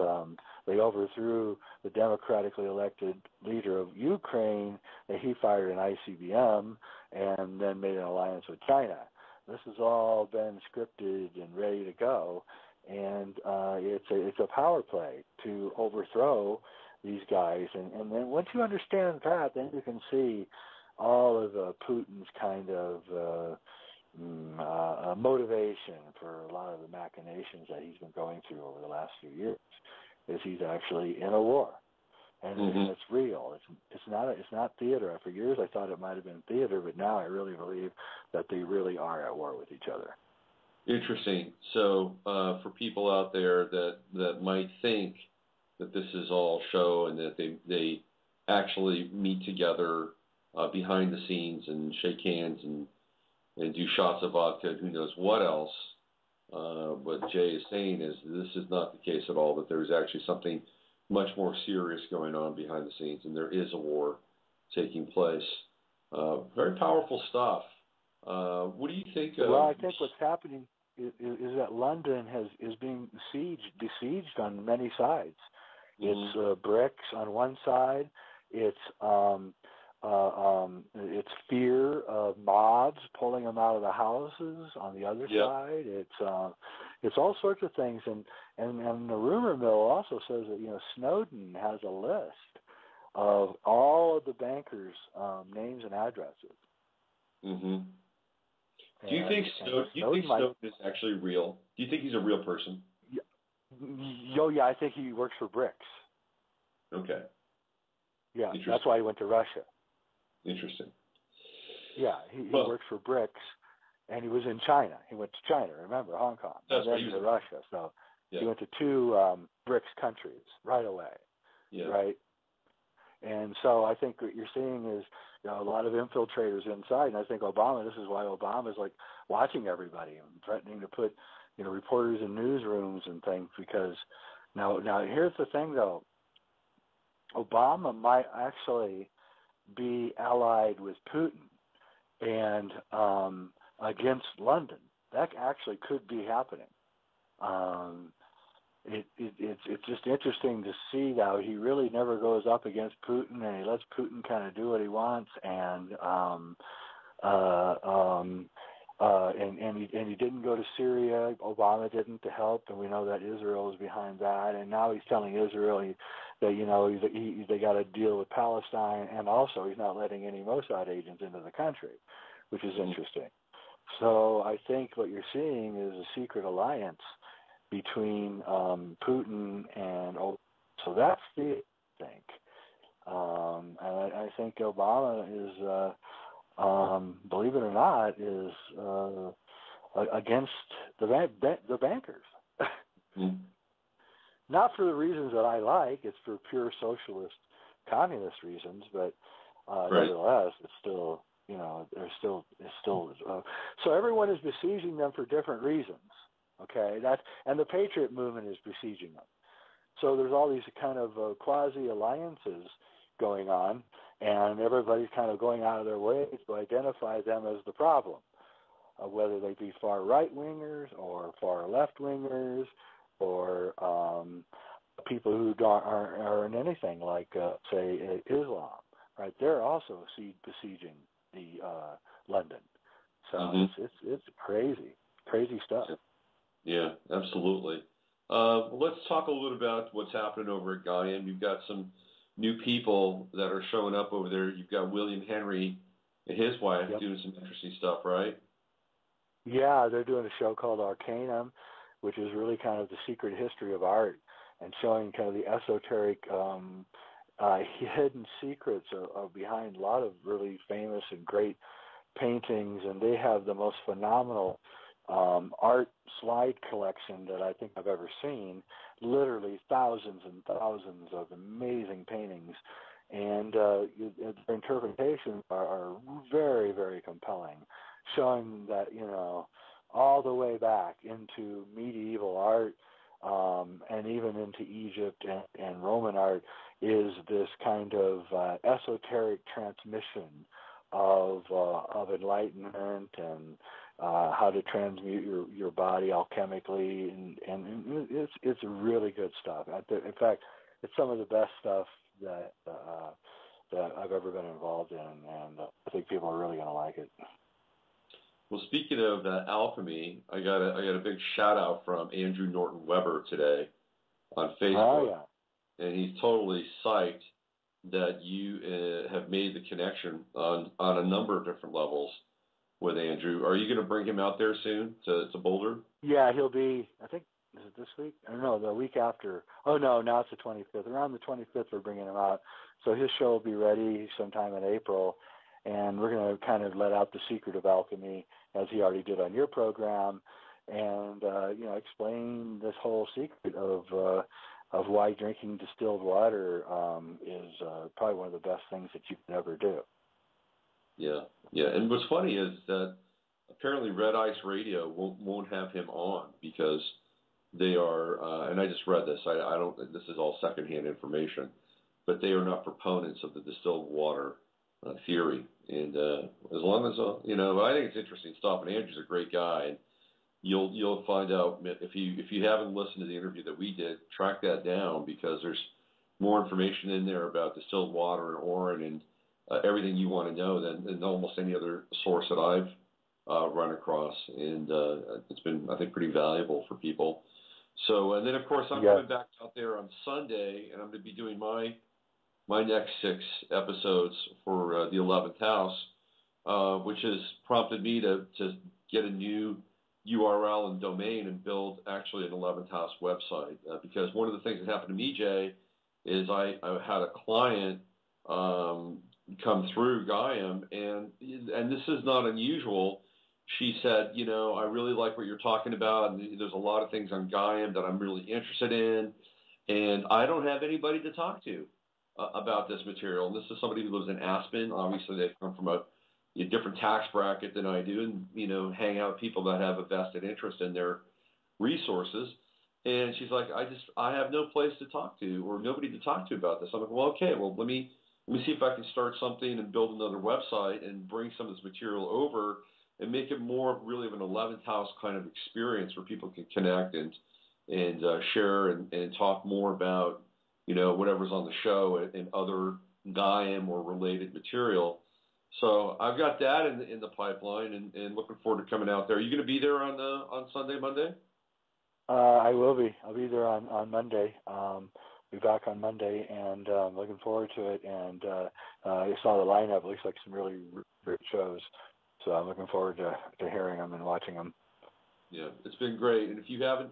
they overthrew the democratically elected leader of Ukraine, that he fired an ICBM and then made an alliance with China. This has all been scripted and ready to go, and it's a power play to overthrow these guys. And then once you understand that, then you can see all of Putin's kind of motivation for a lot of the machinations that he's been going through over the last few years. Is he's actually in a war, and it's real. It's not theater. For years I thought it might have been theater, but now I really believe that they really are at war with each other. Interesting. So for people out there that might think that this is all show and that they actually meet together behind the scenes and shake hands and do shots of vodka and who knows what else, what Jay is saying is this is not the case at all, that there's actually something much more serious going on behind the scenes, and there is a war taking place. Very powerful stuff. What do you think of... Well, I think what's happening is that London is being besieged on many sides. It's BRICS on one side. It's fear of mobs pulling them out of the houses on the other side. It's all sorts of things, and the rumor mill also says that Snowden has a list of all of the bankers' names and addresses. Do you think Snowden is actually real? Do you think he's a real person? Yeah, I think he works for BRICS. Okay. Yeah, that's why he went to Russia. Interesting. Yeah, he works for BRICS, and he was in China. He went to China, remember, Hong Kong, and then to Russia. So he went to two BRICS countries right away, right? And so I think what you're seeing is a lot of infiltrators inside, and I think Obama, this is why Obama is like watching everybody and threatening to put reporters in newsrooms and things, because now here's the thing, though. Obama might actually be allied with Putin and against London. That actually could be happening. It's just interesting to see how he really never goes up against Putin, and he lets Putin kind of do what he wants. And And he didn't go to Syria. Obama didn't to help, and we know that Israel is behind that. And now he's telling Israel that they got to deal with Palestine, and also he's not letting any Mossad agents into the country, which is interesting. So I think what you're seeing is a secret alliance between Putin and Obama. So that's the thing. And I think Obama is, believe it or not, is against the bankers. Not for the reasons that I like. It's for pure socialist, communist reasons. But nevertheless, it's still, it's still. So everyone is besieging them for different reasons. Okay, and the Patriot movement is besieging them. So there's all these kind of quasi alliances going on, and everybody's kind of going out of their way to identify them as the problem, whether they be far right wingers or far left wingers or people who aren't anything like, say, Islam. Right? They're also besieging the London. So it's crazy stuff. Yeah, absolutely. Let's talk a little about what's happening over at Gaiam. You've got some new people that are showing up over there. You've got William Henry and his wife doing some interesting stuff, right? Yeah, they're doing a show called Arcanum, which is really kind of the secret history of art and showing kind of the esoteric hidden secrets of behind a lot of really famous and great paintings. And they have the most phenomenal art slide collection that I think I've ever seen. Literally thousands and thousands of amazing paintings, and their interpretations are very, very compelling, showing that all the way back into medieval art and even into Egypt and Roman art is this kind of esoteric transmission of enlightenment and how to transmute your body alchemically, and it's really good stuff. In fact, it's some of the best stuff that I've ever been involved in, and I think people are really going to like it. Well, speaking of alchemy, I got a big shout out from Andrew Norton Weber today on Facebook, and he's totally psyched that you have made the connection on a number of different levels with Andrew. Are you going to bring him out there soon to Boulder? Yeah, he'll be, I think, is it this week? I don't know, the week after. Oh, no, now it's the 25th. Around the 25th, we're bringing him out. So his show will be ready sometime in April, and we're going to kind of let out the secret of alchemy, as he already did on your program, and, explain this whole secret of why drinking distilled water is probably one of the best things that you can ever do. Yeah. And what's funny is that apparently Red Ice Radio won't have him on because they are, and I just read this. I don't. This is all secondhand information, but they are not proponents of the distilled water theory. And as long as I think it's interesting stuff. And Andrew's a great guy, and you'll find out if you haven't listened to the interview that we did, track that down because there's more information in there about distilled water and Orin and everything you want to know than almost any other source that I've run across, and it's been, I think, pretty valuable for people. So, and then of course I'm coming back out there on Sunday, and I'm going to be doing my next 6 episodes for the 11th house, which has prompted me to get a new URL and domain and build actually an 11th house website. Because one of the things that happened to me, Jay, is I had a client come through Gaiam, and this is not unusual. She said, I really like what you're talking about, and there's a lot of things on Gaiam that I'm really interested in, and I don't have anybody to talk to about this material. And this is somebody who lives in Aspen. Obviously, they've come from a different tax bracket than I do, and hang out with people that have a vested interest in their resources. And she's like, I have no place to talk to or nobody to talk to about this. I'm like, well, okay, well, let me see if I can start something and build another website and bring some of this material over and make it more really of an 11th house kind of experience where people can connect and share and talk more about, whatever's on the show and other Gaiam or related material. So I've got that in the pipeline, and looking forward to coming out there. Are you going to be there on Sunday, Monday? I will be. I'll be there on Monday. Be back on Monday, and looking forward to it. And I saw the lineup. It looks like some really great shows. So I'm looking forward to hearing them and watching them. Yeah, it's been great. And if you haven't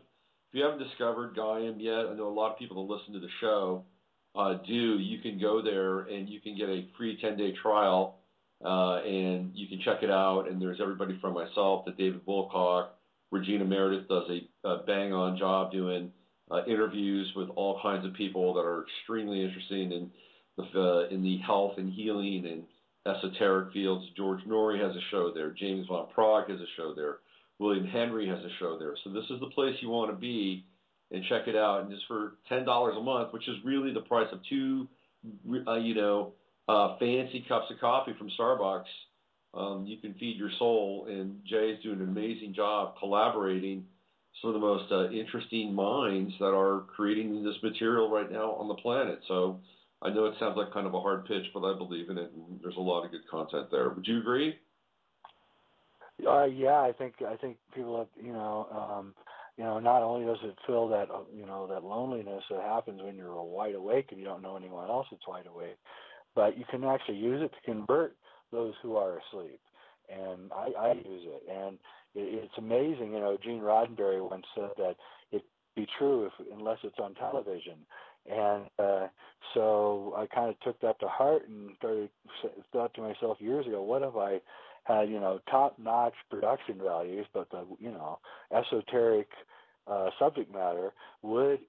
discovered Gaiam yet, I know a lot of people that listen to the show do. You can go there and you can get a free 10-day trial, and you can check it out. And there's everybody from myself to David Wilcock. Regina Meredith does a bang-on job doing interviews with all kinds of people that are extremely interesting in the health and healing and esoteric fields. George Norrie has a show there. James Von Prague has a show there. William Henry has a show there. So this is the place you want to be, and check it out. And just for $10 a month, which is really the price of two, fancy cups of coffee from Starbucks, you can feed your soul. And Jay is doing an amazing job collaborating some of the most interesting minds that are creating this material right now on the planet. So I know it sounds like kind of a hard pitch, but I believe in it, and there's a lot of good content there. Would you agree? Yeah, I think people have, not only does it fill that, that loneliness that happens when you're wide awake and you don't know anyone else that's wide awake, but you can actually use it to convert those who are asleep. And I use it, and it's amazing. Gene Roddenberry once said that it'd be true unless it's on television. And so I kind of took that to heart and thought to myself years ago, what if I had, top-notch production values, but the, esoteric subject matter, would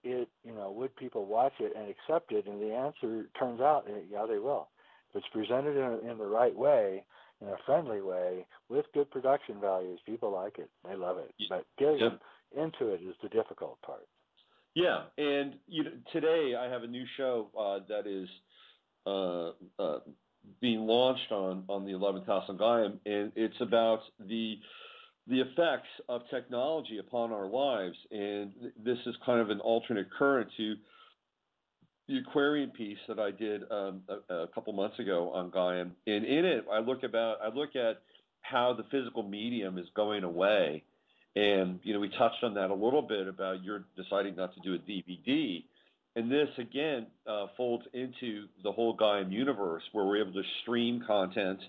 people watch it and accept it? And the answer turns out, yeah, they will. If it's presented in the right way, in a friendly way, with good production values, people like it. They love it. But getting them into it is the difficult part. Yeah, and today I have a new show that is being launched on the 11th house of Gaiam, and it's about the effects of technology upon our lives. And this is kind of an alternate current to the Aquarian piece that I did a couple months ago on Gaiam. And in it, I look at how the physical medium is going away. And, we touched on that a little bit about your deciding not to do a DVD. And this, again, folds into the whole Gaiam universe, where we're able to stream content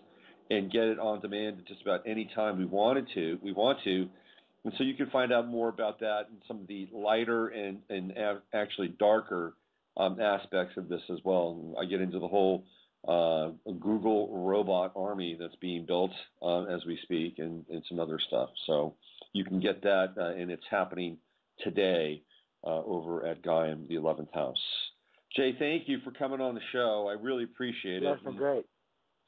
and get it on demand at just about any time we want to. And so you can find out more about that and some of the lighter and actually darker aspects of this as well. And I get into the whole Google robot army that's being built as we speak, and some other stuff. So you can get that, and it's happening today over at Gaiam, the 11th house. Jay, thank you for coming on the show. I really appreciate it. That's been great.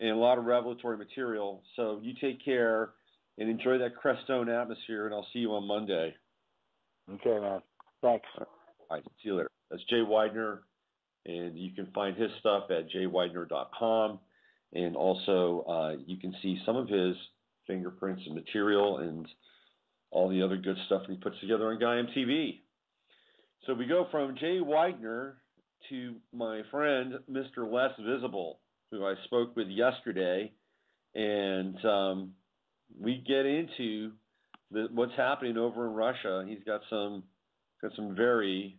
And a lot of revelatory material. So you take care and enjoy that Creststone atmosphere, and I'll see you on Monday. Okay, man. Thanks. All right. See you later. That's Jay Weidner, and you can find his stuff at jweidner.com. And also you can see some of his fingerprints and material and all the other good stuff he puts together on Gaiam TV. So we go from Jay Weidner to my friend, Mr. Less Visible, who I spoke with yesterday, and we get into what's happening over in Russia. He's got some very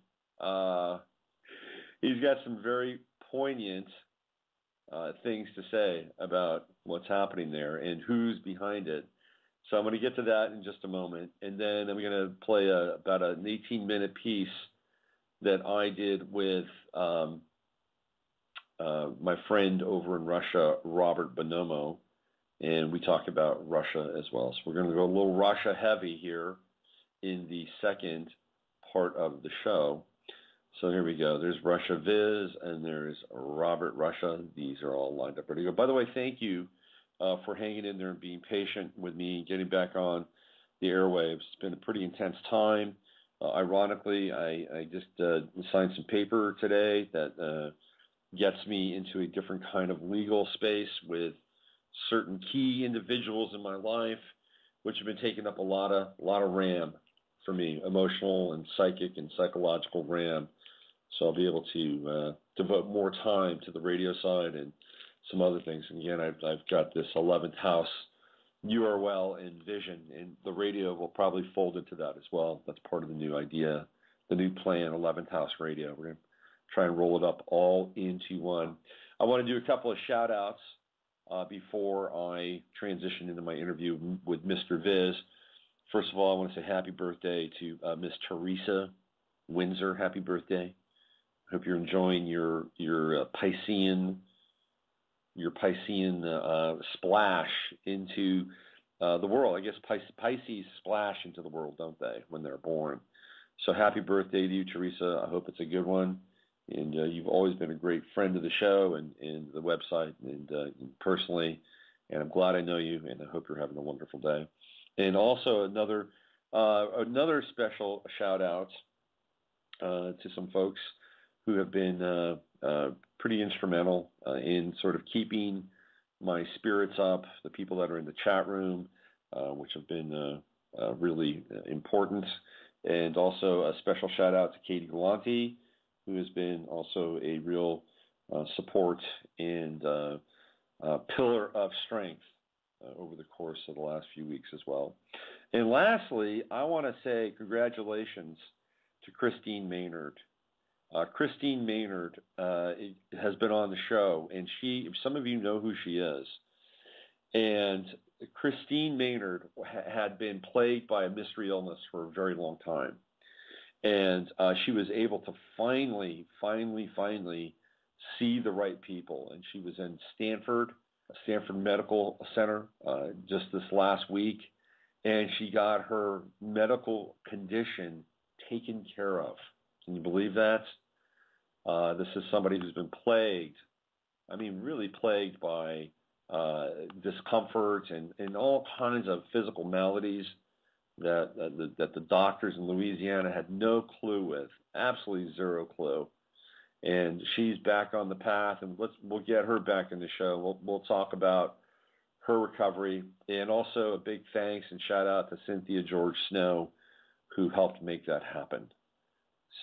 poignant things to say about what's happening there and who's behind it. So I'm going to get to that in just a moment, and then I'm going to play about an 18-minute piece that I did with my friend over in Russia, Robert Bonomo, and we talk about Russia as well. So we're going to go a little Russia heavy here in the second part of the show. So here we go. There's Russia Viz, and there's Robert Russia. These are all lined up ready to go. By the way, thank you for hanging in there and being patient with me, getting back on the airwaves. It's been a pretty intense time. Ironically, I just signed some paper today that gets me into a different kind of legal space with certain key individuals in my life, which have been taking up a lot of RAM for me, emotional and psychic and psychological RAM. So I'll be able to devote more time to the radio side and some other things. And again, I've got this 11th house URL and vision, and the radio will probably fold into that as well. That's part of the new idea, the new plan, 11th house radio. We're going to try and roll it up all into one. I want to do a couple of shout outs before I transition into my interview with Mr. Viz. First of all, I want to say happy birthday to Miss Teresa Windsor. Happy birthday. Hope you're enjoying your Piscean splash into the world. I guess Pisces splash into the world, don't they, when they're born? So happy birthday to you, Teresa. I hope it's a good one. And you've always been a great friend of the show and the website and personally. And I'm glad I know you, and I hope you're having a wonderful day. And also another special shout out to some folks who have been pretty instrumental in sort of keeping my spirits up, the people that are in the chat room, which have been really important. And also a special shout out to Katie Galante, who has been also a real support and pillar of strength over the course of the last few weeks as well. And lastly, I want to say congratulations to Christine Maynard. Christine Maynard has been on the show, and some of you know who she is. And Christine Maynard had been plagued by a mystery illness for a very long time. And she was able to finally see the right people. And she was in Stanford Medical Center just this last week. And she got her medical condition taken care of. Can you believe that? This is somebody who's been plagued, really plagued by discomfort and all kinds of physical maladies that the doctors in Louisiana had no clue with, absolutely zero clue. And she's back on the path, and we'll get her back in the show. We'll talk about her recovery, and also a big thanks and shout out to Cynthia George Snow, who helped make that happen.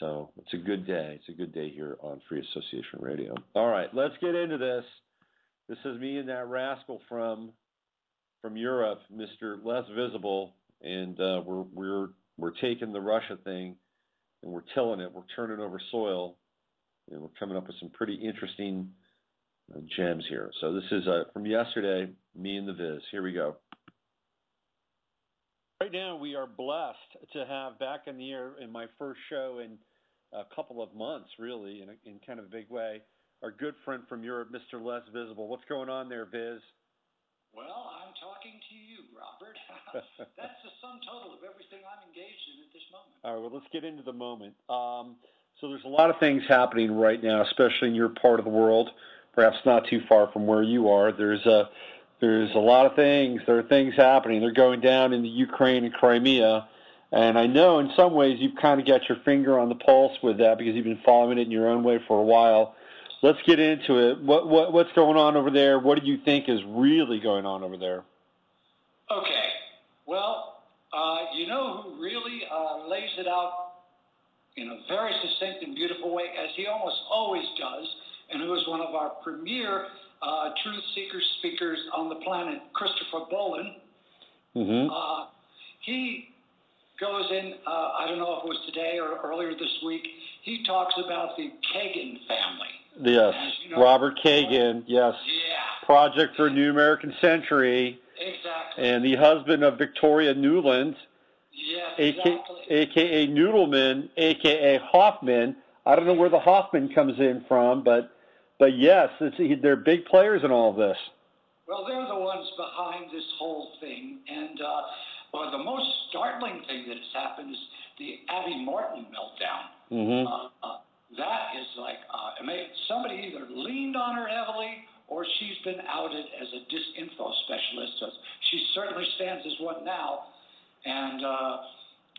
So it's a good day. It's a good day here on Free Association Radio. All right, let's get into this. This is me and that rascal from Europe, Mr. Less Visible, and we're taking the Russia thing and we're tilling it. We're turning over soil, and we're coming up with some pretty interesting gems here. So this is from yesterday, me and the Viz. Here we go. Right now, we are blessed to have back in the air in my first show in a couple of months, really, in kind of a big way, our good friend from Europe, Mr. Less Visible. What's going on there, Viz? Well, I'm talking to you, Robert. That's the sum total of everything I'm engaged in at this moment. All right, well, let's get into the moment. So there's a lot of things happening right now, especially in your part of the world, perhaps not too far from where you are. There's a lot of things. There are things happening. They're going down in the Ukraine and Crimea. And I know in some ways you've kind of got your finger on the pulse with that because you've been following it in your own way for a while. Let's get into it. What's going on over there? What do you think is really going on over there? Okay. Well, you know who really lays it out in a very succinct and beautiful way, as he almost always does, and who is one of our premier truth seekers speakers on the planet, Christopher Bolin. Mm-hmm. He goes in, I don't know if it was today or earlier this week, he talks about the Kagan family. Yes, you know, Robert Kagan, yes. Yeah. Project for a New American Century. Exactly. And the husband of Victoria Newland. Yes, exactly. A.k.a. Noodleman, a.k.a. Hoffman. I don't know where the Hoffman comes in from, but yes, they're big players in all of this. Well, they're the ones behind this whole thing. And the most startling thing that has happened is the Abby Martin meltdown. Mm-hmm. That is like, somebody either leaned on her heavily or she's been outed as a disinfo specialist. So she certainly stands as one now. And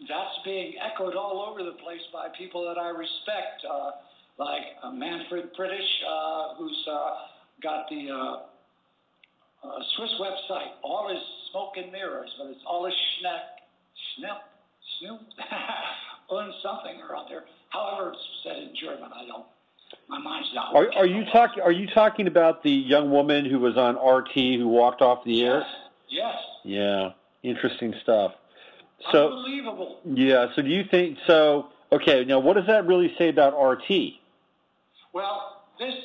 that's being echoed all over the place by people that I respect, like Manfred British, who's got the Swiss website, All Is Smoke and Mirrors, but it's All Is Snoop, und something or other. However it's said in German, I don't My mind's not. Are you talking about the young woman who was on RT who walked off the air? Yes. Yeah. Interesting stuff. So, unbelievable. Yeah. So do you think so? Okay. Now, what does that really say about RT? Well, this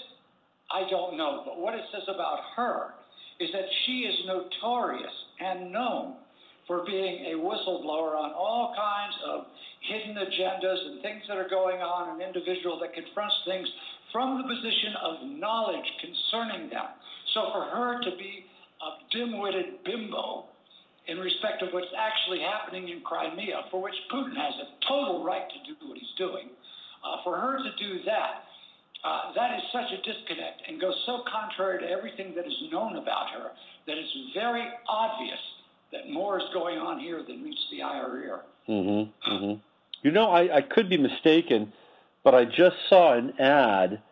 I don't know, but what it says about her is that she is notorious and known for being a whistleblower on all kinds of hidden agendas and things that are going on, an individual that confronts things from the position of knowledge concerning them. So for her to be a dim-witted bimbo in respect of what's actually happening in Crimea, for which Putin has a total right to do what he's doing, for her to do that, that is such a disconnect and goes so contrary to everything that is known about her that it's very obvious that more is going on here than meets the eye or ear. Mm-hmm. Mm-hmm. You know, I could be mistaken, but I just saw an ad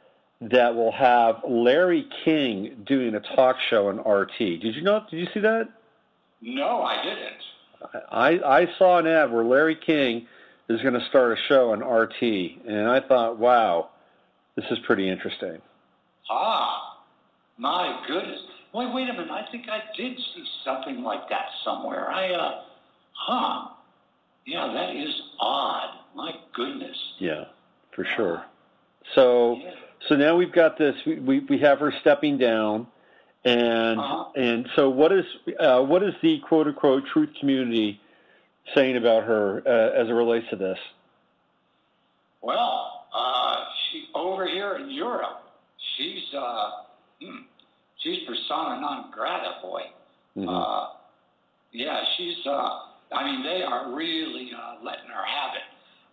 that will have Larry King doing a talk show on RT. Did you see that? No, I didn't. I saw an ad where Larry King is going to start a show on RT, and I thought, wow, this is pretty interesting. Ah, my goodness. Wait a minute. I think I did see something like that somewhere. Yeah, that is odd. My goodness. Yeah, for sure. So now we've got this. We have her stepping down, and so what is the quote unquote truth community saying about her as it relates to this? Well, she over here in Europe, she's persona non grata, boy. Mm-hmm. Yeah, she's. I mean, they are really letting her have it.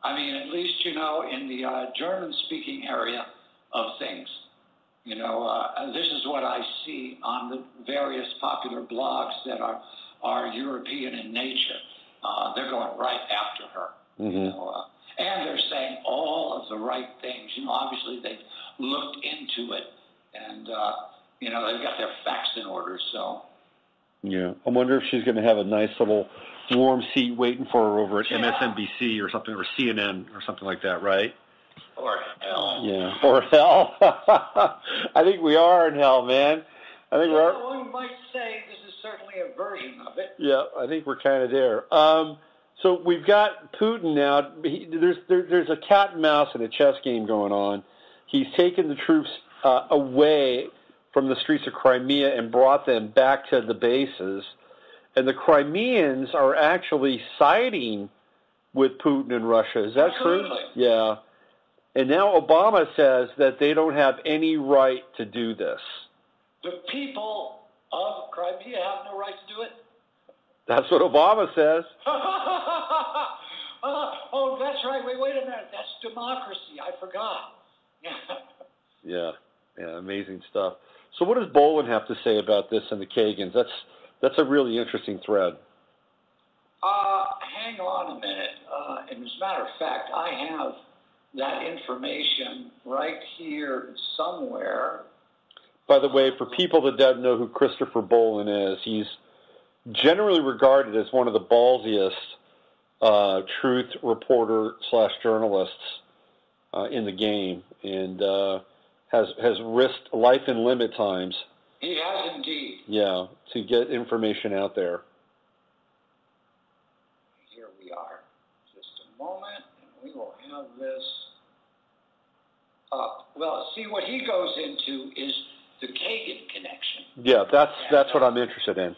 I mean, at least, you know, in the German-speaking area of things, you know, this is what I see on the various popular blogs that are European in nature. They're going right after her, mm-hmm. you know, and they're saying all of the right things. You know, obviously they've looked into it, and, you know, they've got their facts in order, so. Yeah, I wonder if she's going to have a nice little warm seat waiting for her over at MSNBC or something, or CNN or something like that, right? Or hell. Yeah, or hell. I think we are in hell, man. I think we might say this is certainly a version of it. Yeah, I think we're kind of there. So we've got Putin now. There's a cat and mouse and a chess game going on. He's taken the troops away from the streets of Crimea and brought them back to the bases. And the Crimeans are actually siding with Putin and Russia. Is that Absolutely. true? Yeah. And now Obama says that they don't have any right to do this. The people of Crimea have no right to do it? That's what Obama says. Oh, that's right. Wait a minute. That's democracy. I forgot. Yeah, amazing stuff. So what does Bolin have to say about this and the Kagans? That's a really interesting thread. Hang on a minute. And as a matter of fact, I have that information right here somewhere. By the way, for people that don't know who Christopher Bolin is, he's generally regarded as one of the ballsiest truth reporter / journalists in the game, and has risked life and limb at times. He has indeed. Yeah, to get information out there. Here we are. Just a moment, and we will have this up. Well, see, what he goes into is the Kagan connection. Yeah, that's what I'm interested in.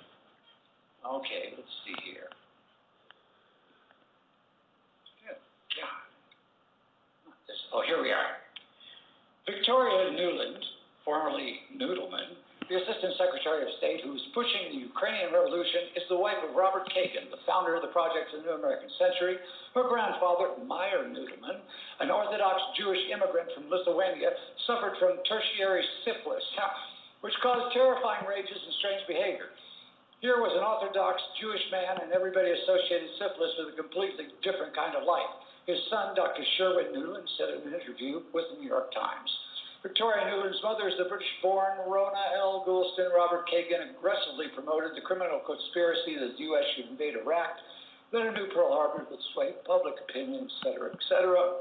Okay, let's see here. Good God. Here we are. Victoria Nuland, formerly Noodleman, the Assistant Secretary of State who is pushing the Ukrainian Revolution, is the wife of Robert Kagan, the founder of the Project for the New American Century. Her grandfather, Meyer Noodleman, an Orthodox Jewish immigrant from Lithuania, suffered from tertiary syphilis, which caused terrifying rages and strange behavior. Here was an Orthodox Jewish man, and everybody associated syphilis with a completely different kind of life. His son, Dr. Sherwin Nuland, said in an interview with the New York Times. Victoria Nuland's mother is the British-born Rona L. Goulston. Robert Kagan aggressively promoted the criminal conspiracy that the U.S. should invade Iraq, that a new Pearl Harbor would sway public opinion, et cetera, et cetera.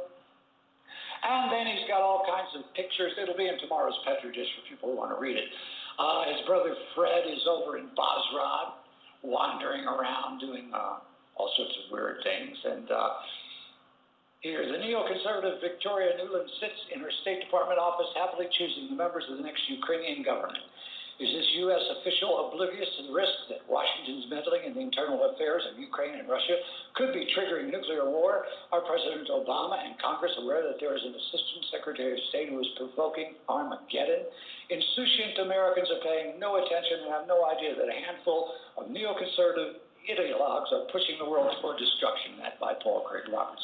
And then he's got all kinds of pictures. It'll be in tomorrow's Petri Dish for people who want to read it. His brother Fred is over in Basra, wandering around doing all sorts of weird things. And here, the neoconservative Victoria Nuland sits in her State Department office happily choosing the members of the next Ukrainian government. Is this U.S. official oblivious to the risk that Washington's meddling in the internal affairs of Ukraine and Russia could be triggering nuclear war? Are President Obama and Congress aware that there is an Assistant Secretary of State who is provoking Armageddon? Insouciant Americans are paying no attention and have no idea that a handful of neoconservative ideologues are pushing the world toward destruction. That by Paul Craig Roberts.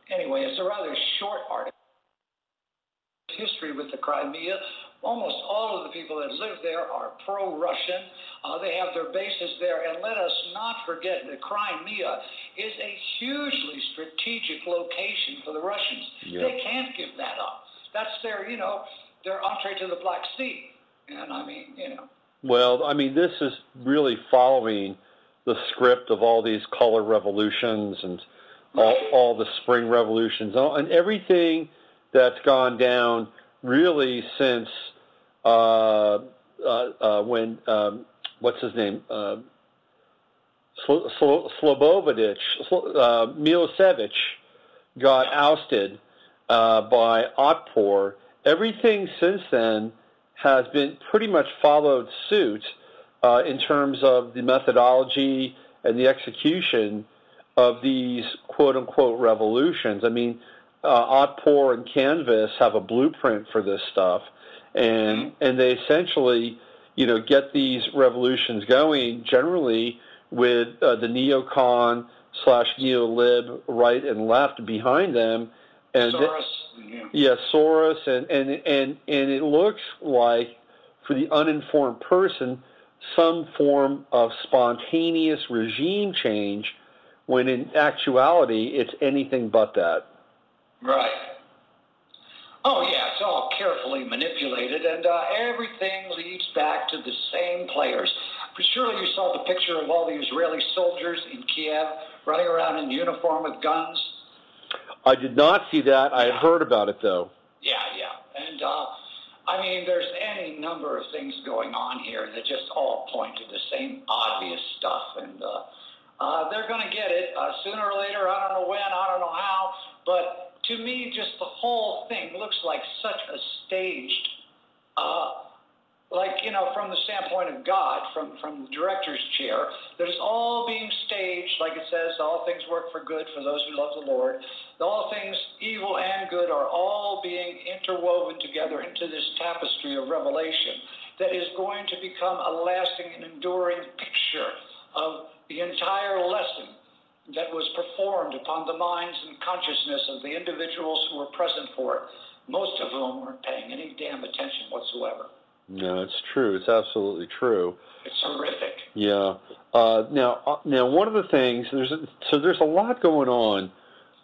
Anyway, it's a rather short article. History with the Crimea. Almost all of the people that live there are pro-Russian. They have their bases there. And let us not forget that Crimea is a hugely strategic location for the Russians. Yep. They can't give that up. That's their, their entree to the Black Sea. And I mean, Well, I mean, this is really following the script of all these color revolutions and all the spring revolutions and everything that's gone down really since when what's his name Milosevic got ousted by Otpor. Everything since then has been pretty much followed suit in terms of the methodology and the execution of these quote-unquote revolutions. I mean, Otpor and Canvas have a blueprint for this stuff, and they essentially, get these revolutions going generally with the neocon / neolib right and left behind them, and Soros. Soros, and it looks like for the uninformed person some form of spontaneous regime change, when in actuality it's anything but that. Right. Oh, yeah, it's all carefully manipulated, and everything leads back to the same players. But surely you saw the picture of all the Israeli soldiers in Kiev running around in uniform with guns? I did not see that. I had heard about it, though. Yeah. And, I mean, there's any number of things going on here that just all point to the same obvious stuff, and they're going to get it sooner or later. I don't know when, I don't know how, but to me, just the whole thing looks like such a staged, from the standpoint of God, from the director's chair, that it's all being staged, like it says, all things work for good for those who love the Lord. All things, evil and good, are all being interwoven together into this tapestry of revelation that is going to become a lasting and enduring picture of the entire lesson that was performed upon the minds and consciousness of the individuals who were present for it, most of whom weren't paying any damn attention whatsoever. No, it's true. It's absolutely true. It's horrific. Yeah. Now, one of the things, there's a lot going on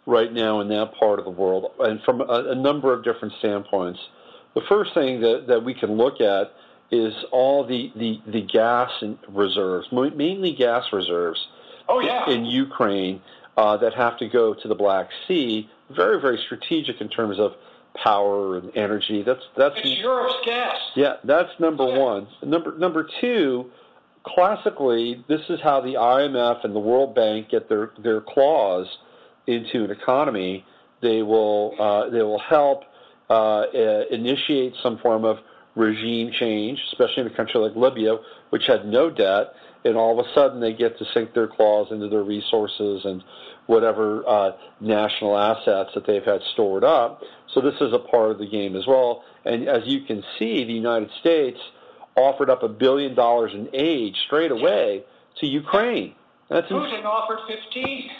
right now in that part of the world, and from a number of different standpoints. The first thing that we can look at is all the gas reserves, mainly gas reserves. Oh, yeah. In Ukraine that have to go to the Black Sea. Very, very strategic in terms of power and energy. It's Europe's gas. Yeah, that's number one. Number two, classically, this is how the IMF and the World Bank get their claws into an economy. They will help initiate some form of regime change, especially in a country like Libya, which had no debt, and all of a sudden they get to sink their claws into their resources and whatever national assets that they've had stored up. So this is a part of the game as well. And as you can see, the United States offered up $1 billion in aid straight away to Ukraine. Putin offered 15.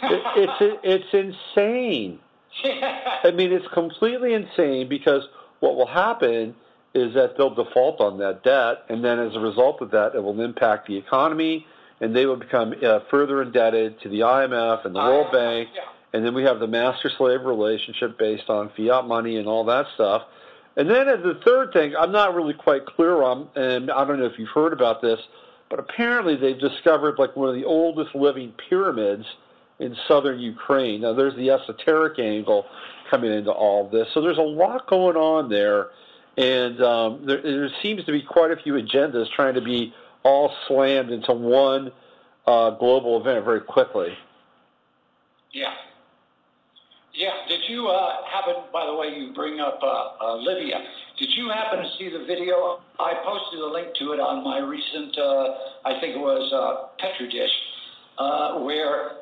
It's insane. I mean, it's completely insane, because what will happen is that they'll default on that debt, and then as a result of that, it will impact the economy, and they will become further indebted to the IMF and the World Bank, and then we have the master-slave relationship based on fiat money and all that stuff. And then as the third thing, I'm not really quite clear on, and I don't know if you've heard about this, but apparently they've discovered like one of the oldest living pyramids in southern Ukraine. Now, there's the esoteric angle coming into all of this. So there's a lot going on there, and there seems to be quite a few agendas trying to be all slammed into one global event very quickly. Yeah. Yeah. Did you happen, by the way, you bring up Libya. Did you happen to see the video? I posted a link to it on my recent, I think it was Petri dish, where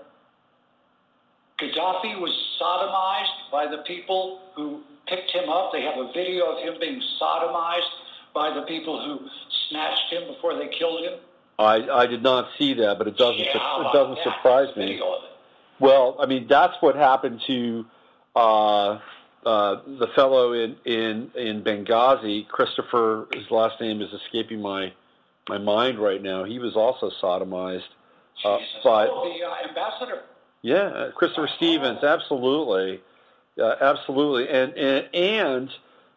Gaddafi was sodomized by the people who picked him up. They have a video of him being sodomized by the people who snatched him before they killed him. I did not see that, but it doesn't surprise me. Video of it. Well, I mean, that's what happened to the fellow in Benghazi. Christopher, his last name is escaping my mind right now. He was also sodomized. The ambassador. Yeah, Christopher Stevens, absolutely, absolutely, and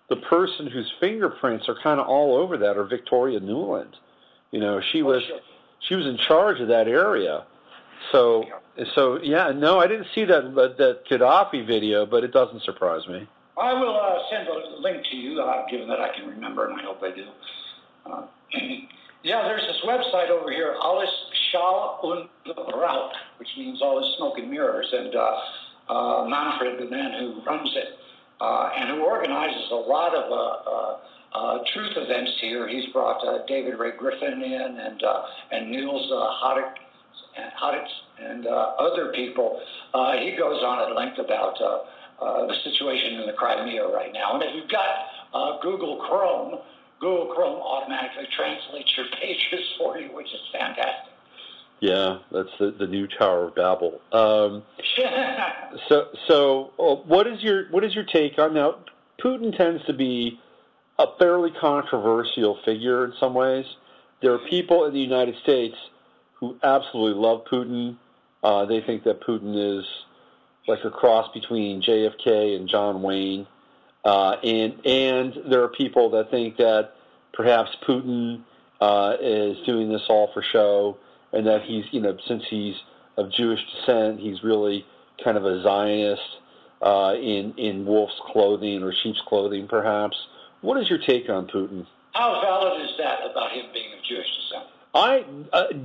the person whose fingerprints are kind of all over that are Victoria Nuland. You know, she was in charge of that area. So yeah, no, I didn't see that Gaddafi video, but it doesn't surprise me. I will send a link to you, given that I can remember, and I hope I do. Yeah, there's this website over here, Alles Schall und Rauch, which means all this smoke and mirrors, and Manfred, the man who runs it, and who organizes a lot of truth events here. He's brought David Ray Griffin in, and Niels Hoax and other people. He goes on at length about the situation in the Crimea right now. And if you've got Google Chrome automatically translates your pages for you, which is fantastic. Yeah, that's the new Tower of Babel. So what is your take on now? Putin tends to be a fairly controversial figure in some ways. There are people in the United States who absolutely love Putin. They think that Putin is like a cross between JFK and John Wayne. And there are people that think that perhaps Putin is doing this all for show, and that he's, since he's of Jewish descent, he's really kind of a Zionist in wolf's clothing or sheep's clothing, perhaps. What is your take on Putin? How valid is that about him being of Jewish descent?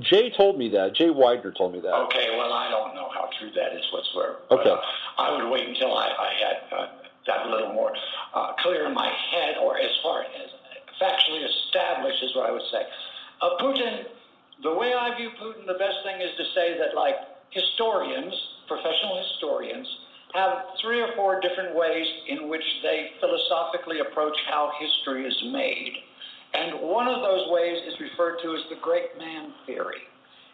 Jay told me that. Jay Weidner told me that. Okay, well, I don't know how true that is whatsoever. Okay. I would wait until I had that a little more clear in my head, or as far as factually established is what I would say. Putin, the way I view Putin, the best thing is to say that, like, historians, professional historians, have 3 or 4 different ways in which they philosophically approach how history is made. And one of those ways is referred to as the great man theory.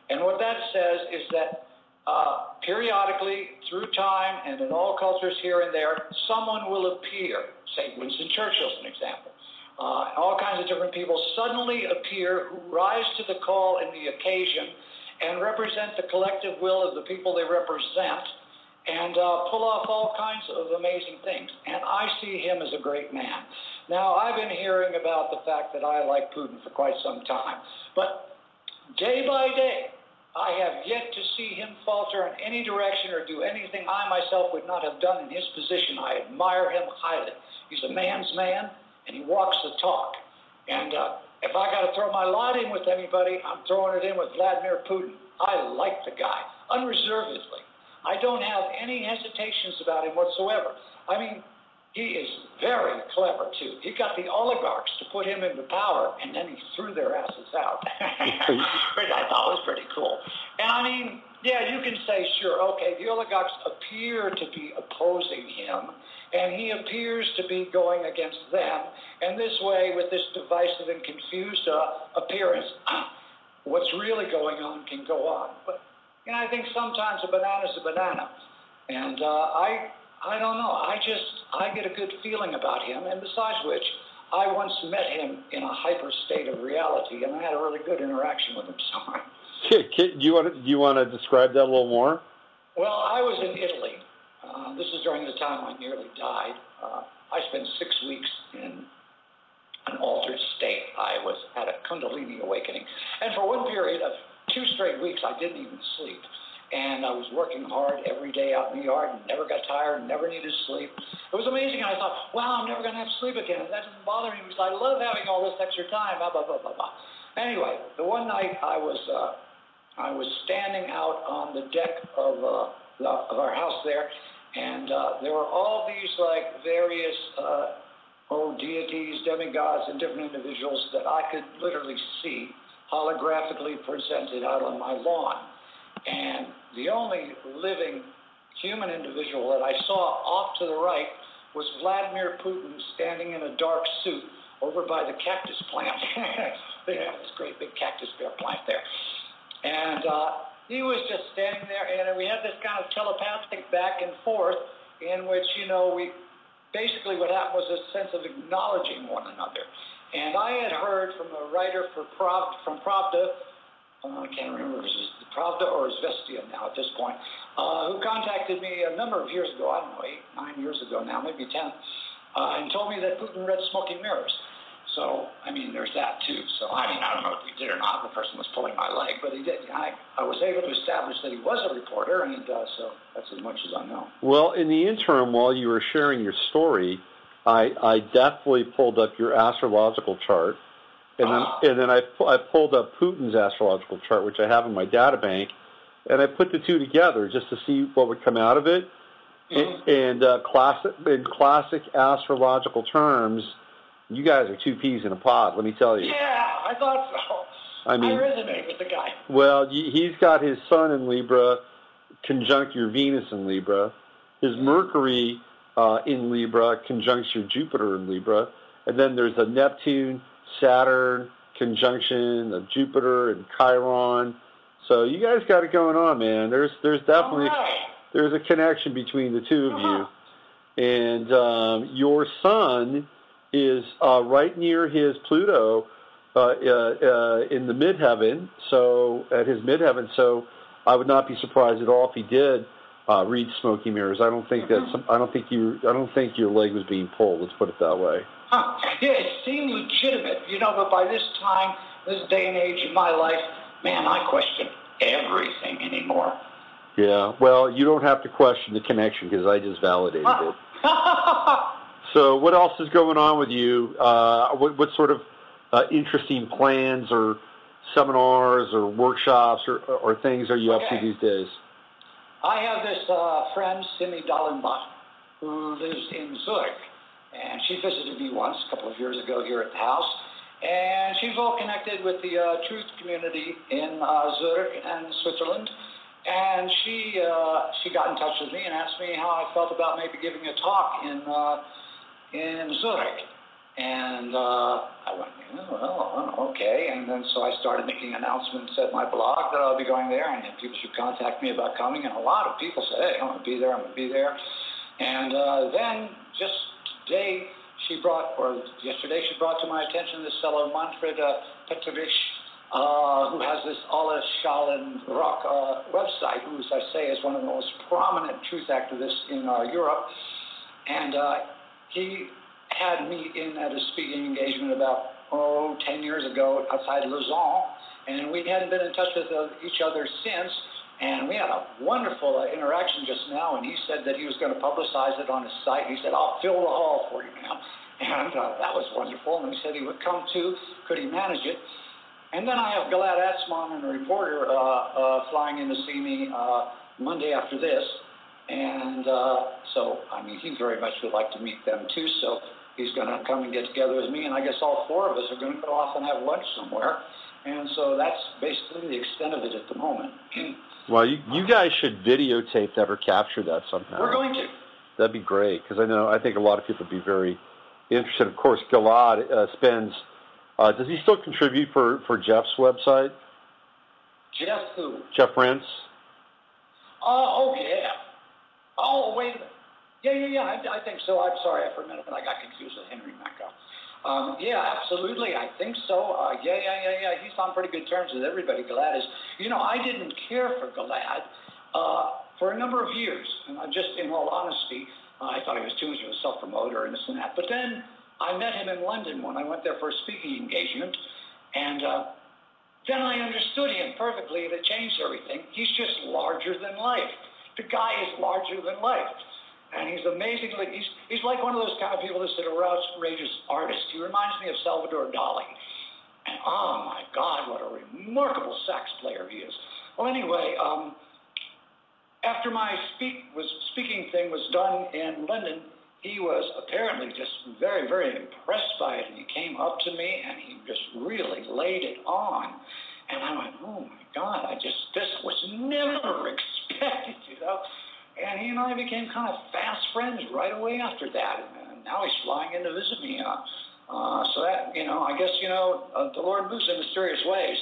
And what that says is that periodically, through time and in all cultures here and there, someone will appear, say Winston Churchill's an example, all kinds of different people suddenly appear who rise to the call and the occasion and represent the collective will of the people they represent and pull off all kinds of amazing things. And I see him as a great man. Now, I've been hearing about the fact that I like Putin for quite some time, but day by day, I have yet to see him falter in any direction or do anything I myself would not have done in his position. I admire him highly. He's a man's man, and he walks the talk. And if I got to throw my lot in with anybody, I'm throwing it in with Vladimir Putin. I like the guy, unreservedly. I don't have any hesitations about him whatsoever. I mean, he is very clever, too. He got the oligarchs to put him into power, and then he threw their asses out, which I thought was pretty cool. And, I mean, yeah, you can say, sure, okay, the oligarchs appear to be opposing him, and he appears to be going against them. And this way, with this divisive and confused appearance, what's really going on can go on. But, I think sometimes a banana's a banana. And I don't know. I get a good feeling about him. And besides which, I once met him in a hyper state of reality, and I had a really good interaction with him. So, do you want to describe that a little more? Well, I was in Italy. This is during the time I nearly died. I spent 6 weeks in an altered state. I had a Kundalini awakening. And for one period of 2 straight weeks, I didn't even sleep. and I was working hard every day out in the yard and never got tired and never needed sleep. It was amazing. I thought, wow, I'm never going to have sleep again. That doesn't bother me because I love having all this extra time, blah, blah, blah, blah, blah. Anyway, the one night I was standing out on the deck of our house there, and there were all these like various deities, demigods, and different individuals that I could literally see holographically presented out on my lawn. And the only living human individual that I saw off to the right was Vladimir Putin standing in a dark suit over by the cactus plant. They have this great big cactus bear plant there. And he was just standing there, and we had this kind of telepathic back and forth in which, we basically what happened was a sense of acknowledging one another. And I had heard from a writer from Pravda, I can't remember if it was Pravda or Zvestia now at this point, who contacted me a number of years ago, I don't know, 8, 9 years ago now, maybe 10, and told me that Putin read Smoky Mirrors. So, there's that too. So, I don't know if he did or not. The person was pulling my leg, but he did. I was able to establish that he was a reporter, and so that's as much as I know. Well, in the interim, while you were sharing your story, I definitely pulled up your astrological chart, and then I pulled up Putin's astrological chart, which I have in my data bank, and I put the two together just to see what would come out of it. Mm-hmm. And in classic astrological terms, you guys are two peas in a pod, let me tell you. Yeah, I thought so. I resonate with the guy. Well, he's got his sun in Libra, conjunct your Venus in Libra. His Mercury in Libra conjuncts your Jupiter in Libra. And then there's a Neptune, Saturn conjunction of Jupiter and Chiron. So you guys got it going on, man. There's definitely there's a connection between the two of you. And your sun is right near his Pluto in the midheaven. So at his midheaven, so I would not be surprised at all if he did read Smoky Mirrors. I don't think I don't think your leg was being pulled. Let's put it that way. Yeah, it seemed legitimate, but by this time, this day and age in my life, man, I question everything anymore. Yeah, well, you don't have to question the connection because I just validated it. So what else is going on with you? What sort of interesting plans or seminars or workshops or things are you up to these days? I have this friend, Simi Dallenbach, who lives in Zurich. And she visited me once a couple of years ago here at the house. And she's all connected with the truth community in Zurich and Switzerland. And she got in touch with me and asked me how I felt about maybe giving a talk in Zurich. And I went, okay. And then so I started making announcements at my blog that I'll be going there, and people should contact me about coming. And a lot of people said, hey, I'm going to be there, I'm going to be there. And then just yesterday she brought to my attention this fellow, Manfred Petrovich, who has this Alles Schalen Rock website, who, as I say, is one of the most prominent truth activists in Europe. And he had me in at a speaking engagement about, 10 years ago outside Lausanne, and we hadn't been in touch with each other since. And we had a wonderful interaction just now, and he said that he was going to publicize it on his site. He said, I'll fill the hall for you, man. And that was wonderful. And he said he would come too. Could he manage it? And then I have Gilad Atzmon, a reporter, flying in to see me Monday after this. And he very much would like to meet them too. So he's going to come and get together with me. And I guess all four of us are going to go off and have lunch somewhere. And so that's basically the extent of it at the moment. Well, you guys should videotape that or capture that somehow. We're going to. That'd be great, because I think a lot of people would be very interested. Of course, Gilad spends, does he still contribute for Jeff's website? Jeff who? Jeff Rentz. Oh, yeah. Oh, wait a minute. Yeah, I think so. I'm sorry, for a minute I got confused with Henry Macau. Yeah, absolutely. I think so. Yeah. He's on pretty good terms with everybody. Gilad is. I didn't care for Gilad for a number of years. And just in all honesty, I thought he was too much of a self-promoter and this and that. But then I met him in London when I went there for a speaking engagement. And Then I understood him perfectly, and it changed everything. He's just larger than life. The guy is larger than life. And he's amazingly, he's like one of those kind of people that said, a outrageous artist. He reminds me of Salvador Dali. And oh my God, what a remarkable sax player he is. Well, anyway, after my speaking thing was done in London, he was apparently just very, very impressed by it. And he came up to me and he just really laid it on. And I went, oh my God, this was never expected, you know. And he and I became kind of fast friends right away after that. And now he's flying in to visit me. So that, you know, I guess, you know, the Lord moves in mysterious ways.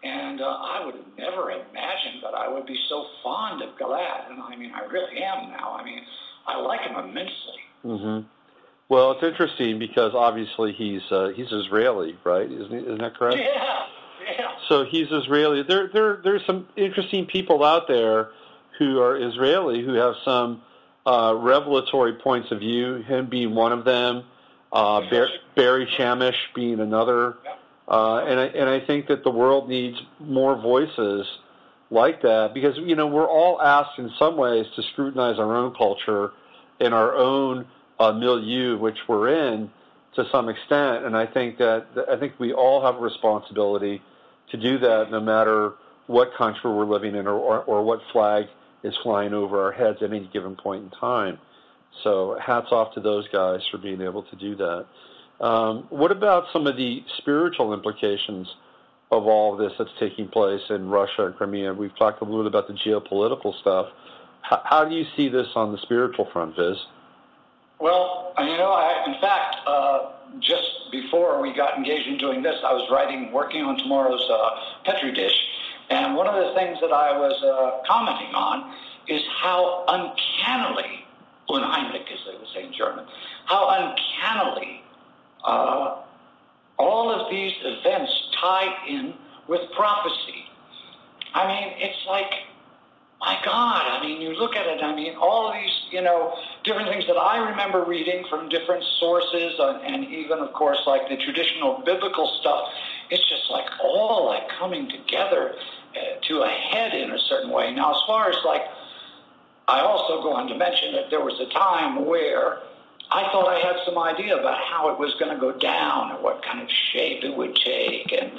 And I would have never imagined that I would be so fond of Gilad. And I mean, I really am now. I mean, I like him immensely. Mm-hmm. Well, it's interesting because obviously he's Israeli, right? Isn't that correct? Yeah. So he's Israeli. There's some interesting people out there who are Israeli who have some revelatory points of view. Him being one of them, Barry Shamish being another. And I think that the world needs more voices like that because, you know, we're all asked in some ways to scrutinize our own culture and our own milieu, which we're in to some extent. And I think we all have a responsibility to do that no matter what country we're living in or what flag is flying over our heads at any given point in time. So hats off to those guys for being able to do that. What about some of the spiritual implications of all of this that's taking place in Russia and Crimea? We've talked a little bit about the geopolitical stuff. How do you see this on the spiritual front, Viz? Well, you know, in fact, just before we got engaged in doing this, I was working on tomorrow's Petri dish, and one of the things that I was commenting on is how uncannily, unheimlich as they would say in German, how uncannily all of these events tie in with prophecy. I mean, it's like, my God, I mean, you look at it, I mean, all of these, you know, different things that I remember reading from different sources and even, of course, like the traditional biblical stuff, it's just like all like coming together to a head in a certain way. Now, as far as like, I also go on to mention that there was a time where I thought I had some idea about how it was going to go down or what kind of shape it would take, and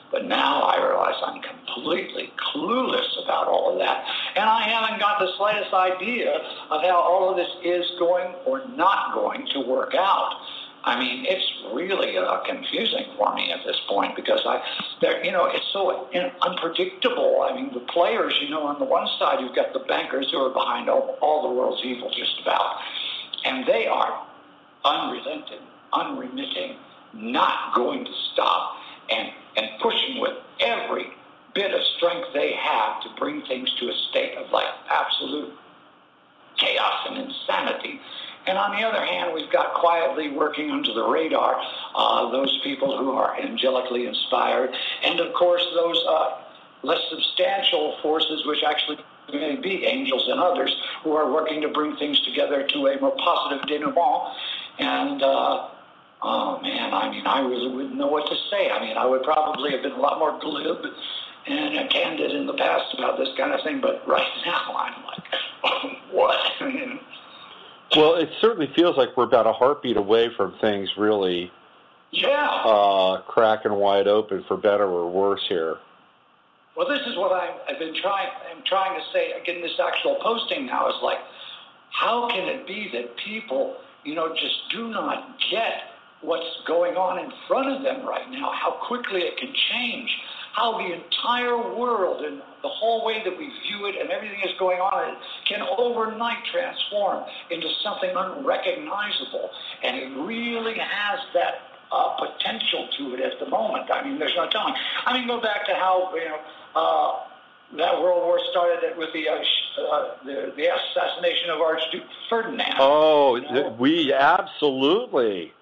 but now I realize I'm completely clueless about all of that, and I haven't got the slightest idea of how all of this is going or not going to work out. I mean, it's really confusing for me at this point because you know, it's so unpredictable. I mean, the players, you know, on the one side you've got the bankers who are behind all the world's evil, just about. And they are unrelenting, unremitting, not going to stop, and pushing with every bit of strength they have to bring things to a state of like absolute chaos and insanity. And on the other hand, we've got quietly working under the radar those people who are angelically inspired, and of course those less substantial forces which actually may be angels and others who are working to bring things together to a more positive denouement. And, oh man, I mean, I really wouldn't know what to say. I mean, I would probably have been a lot more glib and candid in the past about this kind of thing, but right now I'm like, oh, what? Well, it certainly feels like we're about a heartbeat away from things really cracking wide open, for better or worse here. Well, this is what I'm trying to say in this actual posting now is like, how can it be that people, you know, just do not get what's going on in front of them right now, how quickly it can change, how the entire world and the whole way that we view it and everything is going on, it can overnight transform into something unrecognizable. And it really has that potential to it at the moment. I mean, there's no telling. I mean, go back to how, you know, that World War started with the assassination of Archduke Ferdinand. Oh, you know? We absolutely.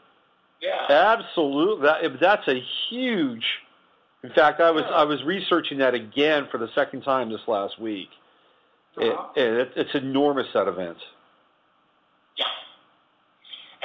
Yeah. Absolutely. That's a huge. In fact, I was researching that again for the second time this last week. It's an enormous set of events. Yeah.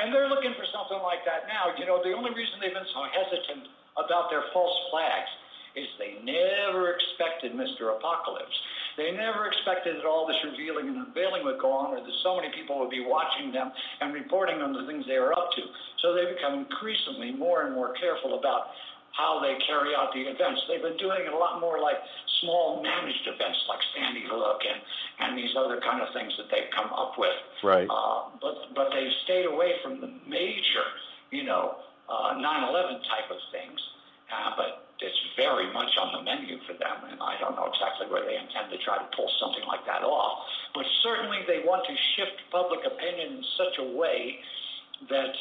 And they're looking for something like that now. You know, the only reason they've been so hesitant about their false flags is they never expected Mr. Apocalypse. They never expected that all this revealing and unveiling would go on, or that so many people would be watching them and reporting on the things they are up to. So they become increasingly more and more careful about how they carry out the events. They've been doing it a lot more like small managed events like Sandy Hook and these other kind of things that they've come up with. Right. But they've stayed away from the major, 9/11 type of things. But it's very much on the menu for them, and I don't know exactly where they intend to try to pull something like that off. But certainly they want to shift public opinion in such a way that,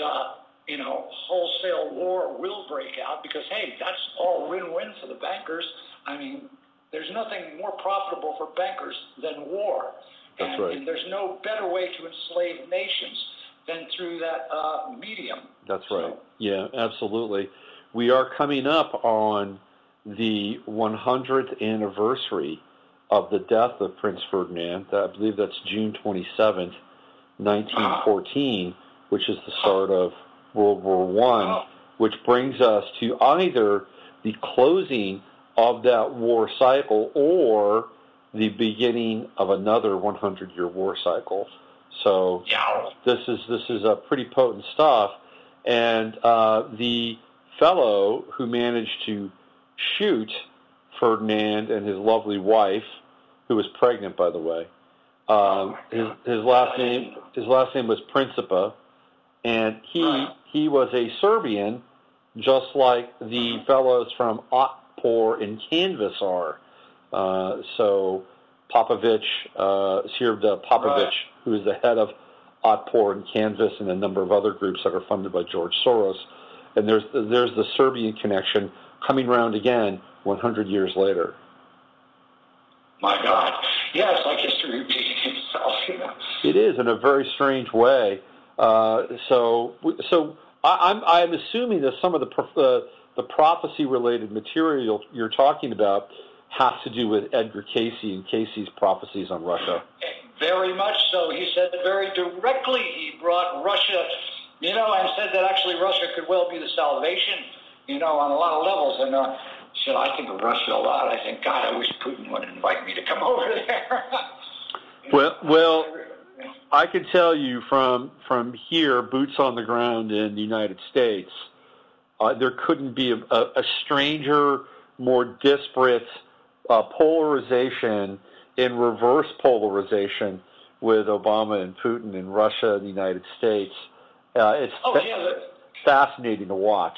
wholesale war will break out because, hey, that's all win-win for the bankers. I mean, there's nothing more profitable for bankers than war. That's right. And there's no better way to enslave nations than through that medium. That's right. Yeah, absolutely. We are coming up on the 100th anniversary of the death of Prince Ferdinand. I believe that's June 27th, 1914, which is the start of World War I, which brings us to either the closing of that war cycle or the beginning of another 100-year war cycle. So this is a pretty potent stuff. And the fellow who managed to shoot Ferdinand and his lovely wife, who was pregnant, by the way, his last name was Principa, and he was a Serbian, just like the fellows from Otpor and Canvas are. So Popovich, Sirda Popovich, who is the head of Otpor and Canvas and a number of other groups that are funded by George Soros. And there's the Serbian connection coming around again 100 years later. My God. Yeah, it's like history repeating itself. It is in a very strange way. So I'm assuming that some of the prophecy-related material you're talking about has to do with Edgar Cayce and Cayce's prophecies on Russia. Very much so. He said very directly he brought Russia, and said that actually Russia could well be the salvation, on a lot of levels. And I think of Russia a lot. I think, God, I wish Putin would invite me to come over there. Well, I can tell you from here, boots on the ground in the United States, there couldn't be a stranger, more disparate polarization in reverse polarization with Obama and Putin in Russia and the United States. It's fascinating to watch.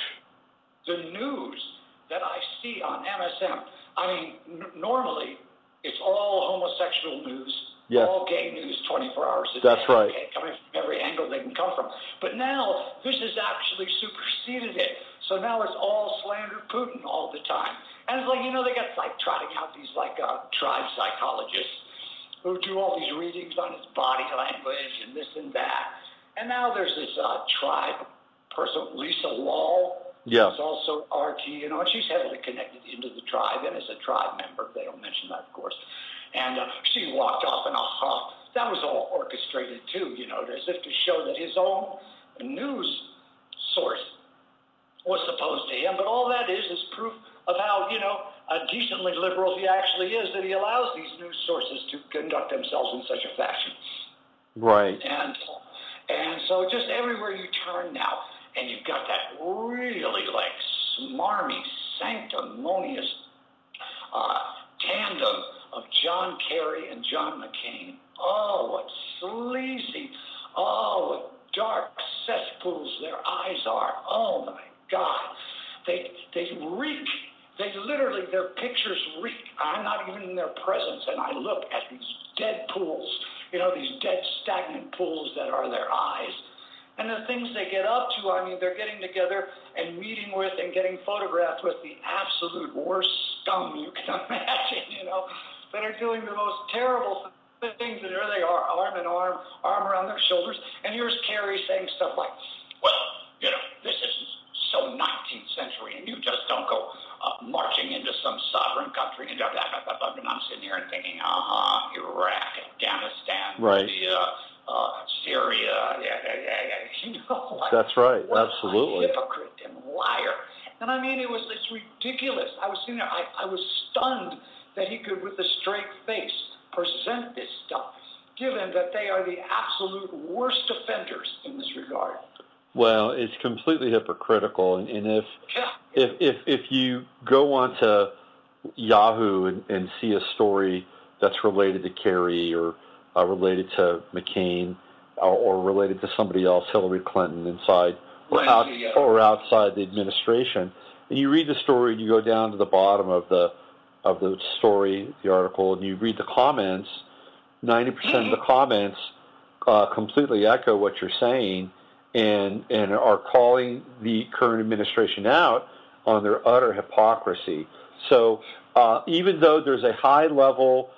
The news that I see on MSM, I mean, normally it's all homosexual news, all gay news 24 hours a day. That's right. Coming from every angle they can come from. But now this has actually superseded it. So now it's all slander Putin all the time. And it's like, they got trotting out these tribe psychologists who do all these readings on his body language and this and that. And now there's this tribe person, Lisa Wall. Yeah. Who's also RT, and she's heavily connected into the tribe and is a tribe member. They don't mention that, of course. And she walked off in a huff. That was all orchestrated, too, as if to show that his own news source was opposed to him. But all that is proof of how, decently liberal he actually is, that he allows these news sources to conduct themselves in such a fashion. Right. And so just everywhere you turn now, and you've got that really smarmy, sanctimonious tandem of John Kerry and John McCain. Oh, what sleazy, what dark cesspools their eyes are. Oh, my God. They reek. Their pictures reek. I'm not even in their presence, and I look at these dead pools, these dead stagnant pools that are their eyes. And the things they get up to, I mean, they're getting together and meeting with and getting photographed with the absolute worst scum you can imagine, that are doing the most terrible things. And there they are, arm in arm, arm around their shoulders. And here's Kerry saying stuff like, well, this is so 19th century, and you just don't go marching into some sovereign country and blah, blah, blah, blah, blah. And I'm sitting here and thinking, Iraq, Afghanistan, right. Syria, That's right, what absolutely. A hypocrite and liar. And I mean, it's ridiculous. I was sitting there, I was stunned that he could, with a straight face, present this stuff, given that they are the absolute worst offenders in this regard. Well, it's completely hypocritical, and if you go onto Yahoo and see a story that's related to Kerry or related to McCain or related to somebody else, Hillary Clinton, inside or outside the administration, and you read the story and you go down to the bottom of the story, the article, and you read the comments, 90% of the comments completely echo what you're saying and are calling the current administration out on their utter hypocrisy. So even though there's a high-level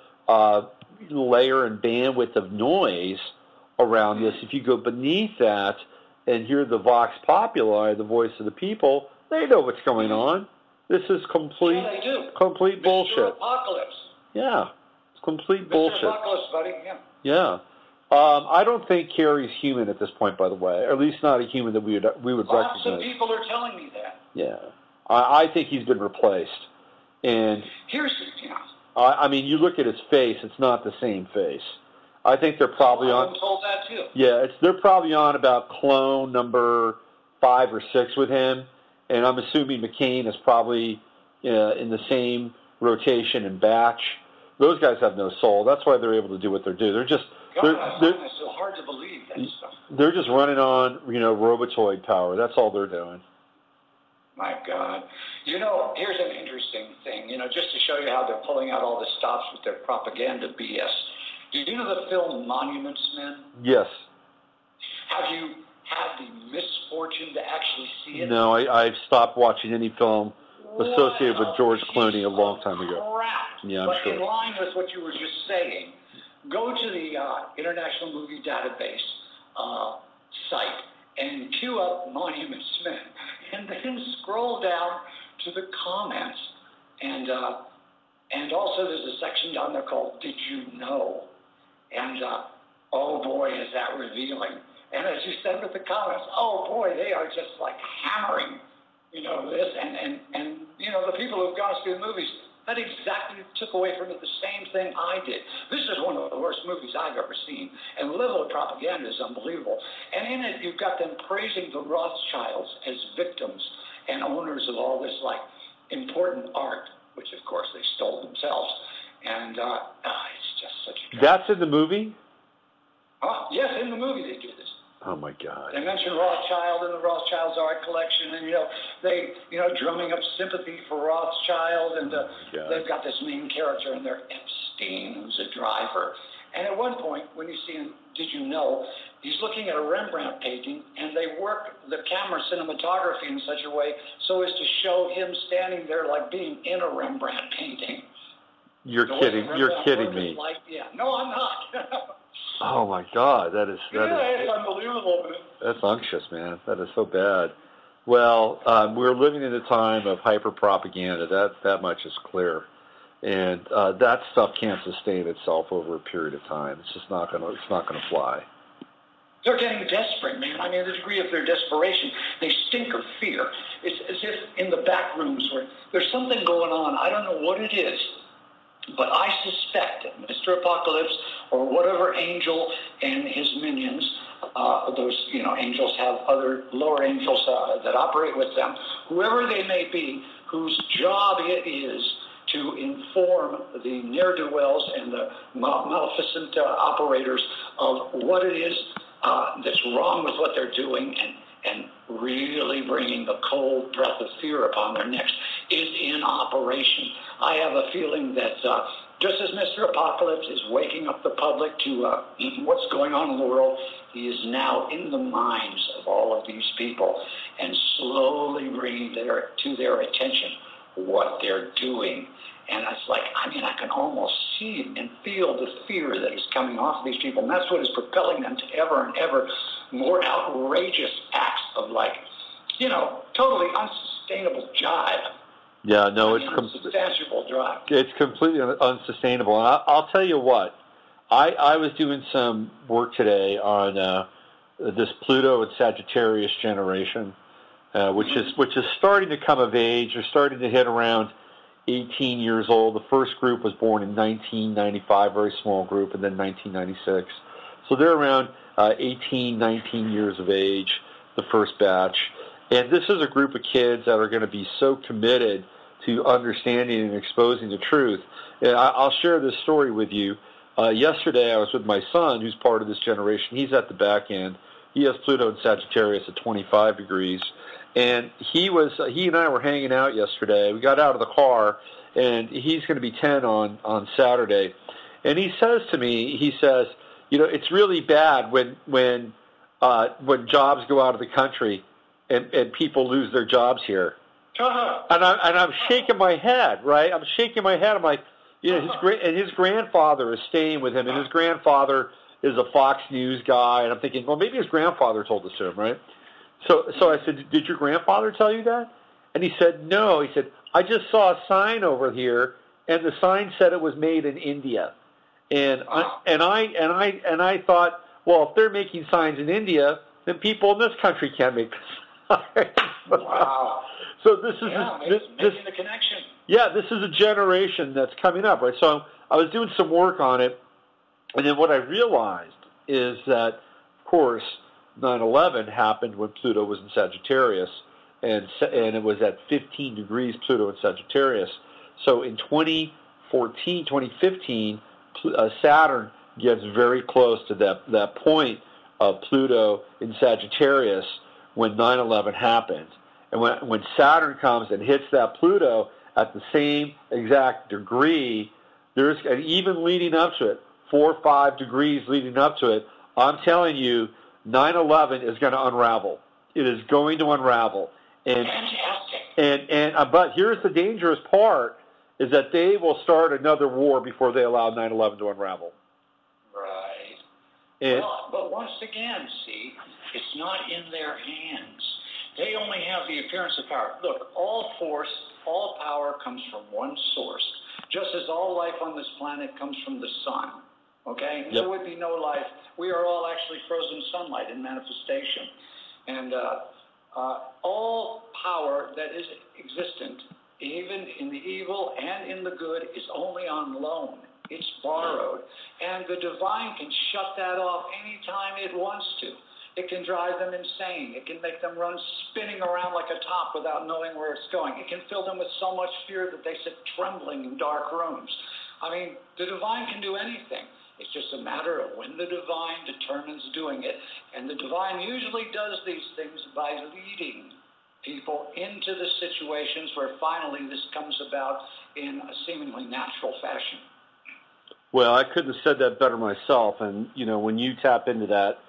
layer and bandwidth of noise around this, if you go beneath that and hear the vox populi, the voice of the people, they know what's going on. This is complete bullshit. Mr. Apocalypse. Yeah, it's complete bullshit. Mr. Apocalypse, buddy. Yeah. I don't think Kerry's human at this point, by the way, or at least not a human that we would recognize. Lots of people are telling me that. Yeah. I think he's been replaced. And I mean, you look at his face; it's not the same face. I think they're probably on. I'm told that too. Yeah, they're probably on about clone number 5 or 6 with him, and I'm assuming McCain is probably in the same rotation and batch. Those guys have no soul. That's why they're able to do what they're doing. They're just it's so hard to believe that stuff. They're just running on robotoid power. That's all they're doing. My God. Here's an interesting thing, just to show you how they're pulling out all the stops with their propaganda BS. Did you know the film Monuments Men? Yes. Have you had the misfortune to actually see it? No, I've stopped watching any film associated with George Clooney a long time ago. Crap. Yeah, I'm but sure. In line with what you were just saying, go to the International Movie Database site and queue up Monuments Men, and then scroll down to the comments, and also there's a section down there called "Did You Know?" And oh boy, is that revealing! And as you said with the comments, oh boy, they are just like hammering, this and the people who've gone to see the movies. That exactly took away from it the same thing I did. This is one of the worst movies I've ever seen, and the level of propaganda is unbelievable. And in it, you've got them praising the Rothschilds as victims and owners of all this, important art, which, of course, they stole themselves. And it's just such a... That's in the movie? Yes, in the movie they do this. Oh, my God. They mention Rothschild and the Rothschild's art collection, and, they, drumming up sympathy for Rothschild, and they've got this main character in there, Epstein, who's a driver. And at one point, when you see him, Did You Know?, he's looking at a Rembrandt painting, and they work the camera cinematography in such a way so as to show him standing there like being in a Rembrandt painting. You're kidding me. No, I'm not. Oh my God, it's unbelievable. That's unctuous, man. That is so bad. Well, we're living in a time of hyper propaganda. That much is clear, and that stuff can't sustain itself over a period of time. It's just not gonna fly. They're getting desperate, man. I mean, the degree of their desperation, they stink of fear. It's as if in the back rooms where there's something going on. I don't know what it is. But I suspect that Mr. Apocalypse or whatever angel and his minions, those angels have other lower angels that operate with them, whoever they may be, whose job it is to inform the ne'er-do-wells and the maleficent operators of what it is that's wrong with what they're doing and really bringing the cold breath of fear upon their necks is in operation. I have a feeling that just as Mr. Apocalypse is waking up the public to what's going on in the world, he is now in the minds of all of these people and slowly bringing to their attention what they're doing. And it's I can almost see and feel the fear that is coming off of these people. And that's what is propelling them to ever and ever more outrageous acts of totally unsustainable jive. Yeah, no, unsubstantiable drive. It's completely unsustainable. And I'll tell you what, I was doing some work today on this Pluto and Sagittarius generation, which is starting to come of age. They're starting to hit around 18 years old. The first group was born in 1995, very small group, and then 1996. So they're around 18, 19 years of age, the first batch. And this is a group of kids that are going to be so committed to understanding and exposing the truth. And I'll share this story with you. Yesterday I was with my son, who's part of this generation. He's at the back end. He has Pluto in Sagittarius at 25 degrees. And he and I were hanging out yesterday. We got out of the car, and he's going to be 10 on Saturday. And he says to me, it's really bad when jobs go out of the country and people lose their jobs here. And I'm shaking my head, right? I'm shaking my head. I'm like, his grandfather is staying with him, and his grandfather is a Fox News guy. And I'm thinking, well, maybe his grandfather told this to him, right? So I said, did your grandfather tell you that? And he said, no. He said, I just saw a sign over here, and the sign said it was made in India. And I thought, well, if they're making signs in India, then people in this country can't make signs. Wow. So this is making the connection. Yeah, this is a generation that's coming up, right? So I was doing some work on it, and then what I realized is that, of course, 9/11 happened when Pluto was in Sagittarius, and it was at 15 degrees Pluto in Sagittarius. So in 2015, Saturn gets very close to that point of Pluto in Sagittarius when 9/11 happened. And when Saturn comes and hits that Pluto at the same exact degree, and even leading up to it, 4 or 5 degrees leading up to it, I'm telling you, 9/11 is going to unravel. It is going to unravel. Fantastic. But here's the dangerous part, is that they will start another war before they allow 9/11 to unravel. Right. But once again, see, it's not in their hands. They only have the appearance of power. Look, all force, all power comes from one source, just as all life on this planet comes from the sun. Okay? Yep. There would be no life. We are all actually frozen sunlight in manifestation. And all power that is existent, even in the evil and in the good, is only on loan. It's borrowed. And the divine can shut that off anytime it wants to. It can drive them insane. It can make them run spinning around like a top without knowing where it's going. It can fill them with so much fear that they sit trembling in dark rooms. I mean, the divine can do anything. It's just a matter of when the divine determines doing it. And the divine usually does these things by leading people into the situations where finally this comes about in a seemingly natural fashion. Well, I couldn't have said that better myself. And, when you tap into that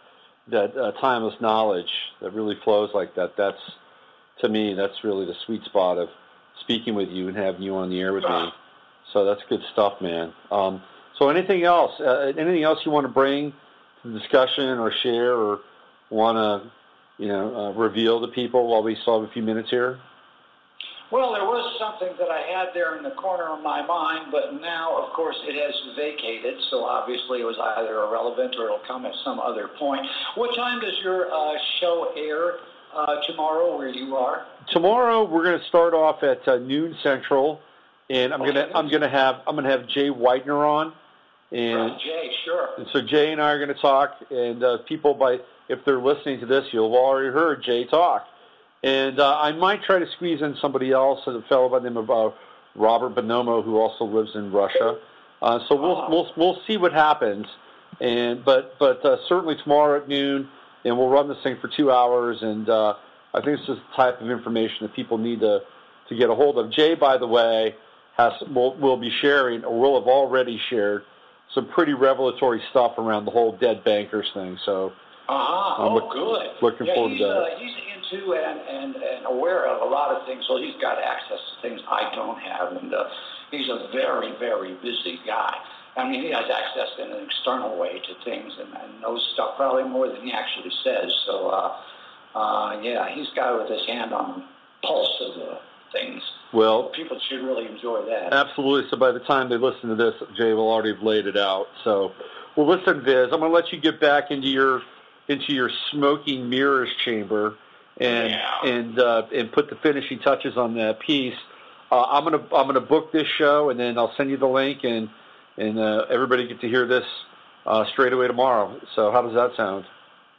timeless knowledge that really flows like that, to me, that's really the sweet spot of speaking with you and having you on the air with me. So that's good stuff, man. So anything else you want to bring to the discussion or share or want to, reveal to people while we still have a few minutes here? Well, there was something that I had there in the corner of my mind, but now, of course, it has vacated, so obviously it was either irrelevant or it'll come at some other point. What time does your show air tomorrow where you are? Tomorrow we're going to start off at noon Central, and I'm going to have Jay Weidner on. And right, Jay, sure. And so Jay and I are going to talk, and people, if they're listening to this, you'll have already heard Jay talk. And I might try to squeeze in somebody else, a fellow by the name of Robert Bonomo, who also lives in Russia. So we'll see what happens. But certainly tomorrow at noon, and we'll run this thing for 2 hours. And I think it's just the type of information that people need to get a hold of. Jay, by the way, will be sharing, or will have already shared, some pretty revelatory stuff around the whole dead bankers thing. So good. Looking forward to that. He's into and aware of a lot of things. So he's got access to things I don't have, and he's a very, very busy guy. I mean, he has access in an external way to things and knows stuff probably more than he actually says. So, he's got with his hand on the pulse of things. Well, people should really enjoy that. Absolutely. So by the time they listen to this, Jay will already have laid it out. So, well, listen, Viz, I'm going to let you get back into your smoking mirrors chamber, and put the finishing touches on that piece. I'm gonna book this show, and then I'll send you the link, and everybody get to hear this straight away tomorrow. So how does that sound?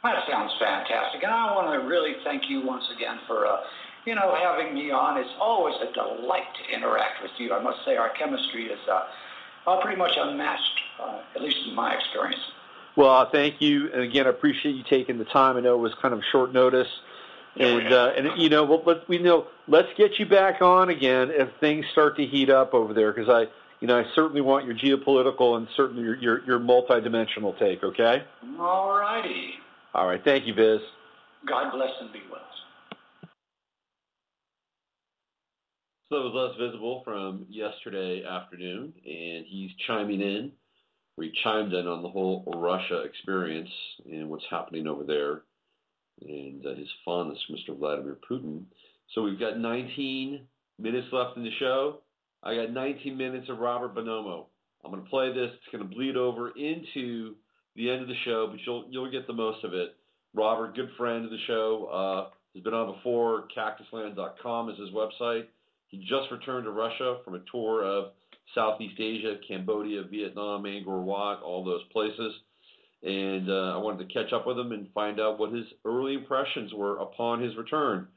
That sounds fantastic, and I want to really thank you once again for having me on. It's always a delight to interact with you. I must say our chemistry is pretty much unmatched, at least in my experience. Well, thank you, and again, I appreciate you taking the time. I know it was kind of short notice, and let's get you back on again if things start to heat up over there, because I certainly want your geopolitical and certainly your multidimensional take. Okay. All righty. All right. Thank you, Viz. God bless and be well. So that was Les Visible from yesterday afternoon, and he's chiming in. We chimed in on the whole Russia experience and what's happening over there, and his fondness for Mr. Vladimir Putin. So we've got 19 minutes left in the show. I got 19 minutes of Robert Bonomo. I'm going to play this. It's going to bleed over into the end of the show, but you'll get the most of it. Robert, good friend of the show, has been on before. Cactusland.com is his website. He just returned to Russia from a tour of Southeast Asia, Cambodia, Vietnam, Angkor Wat, all those places. And I wanted to catch up with him and find out what his early impressions were upon his return.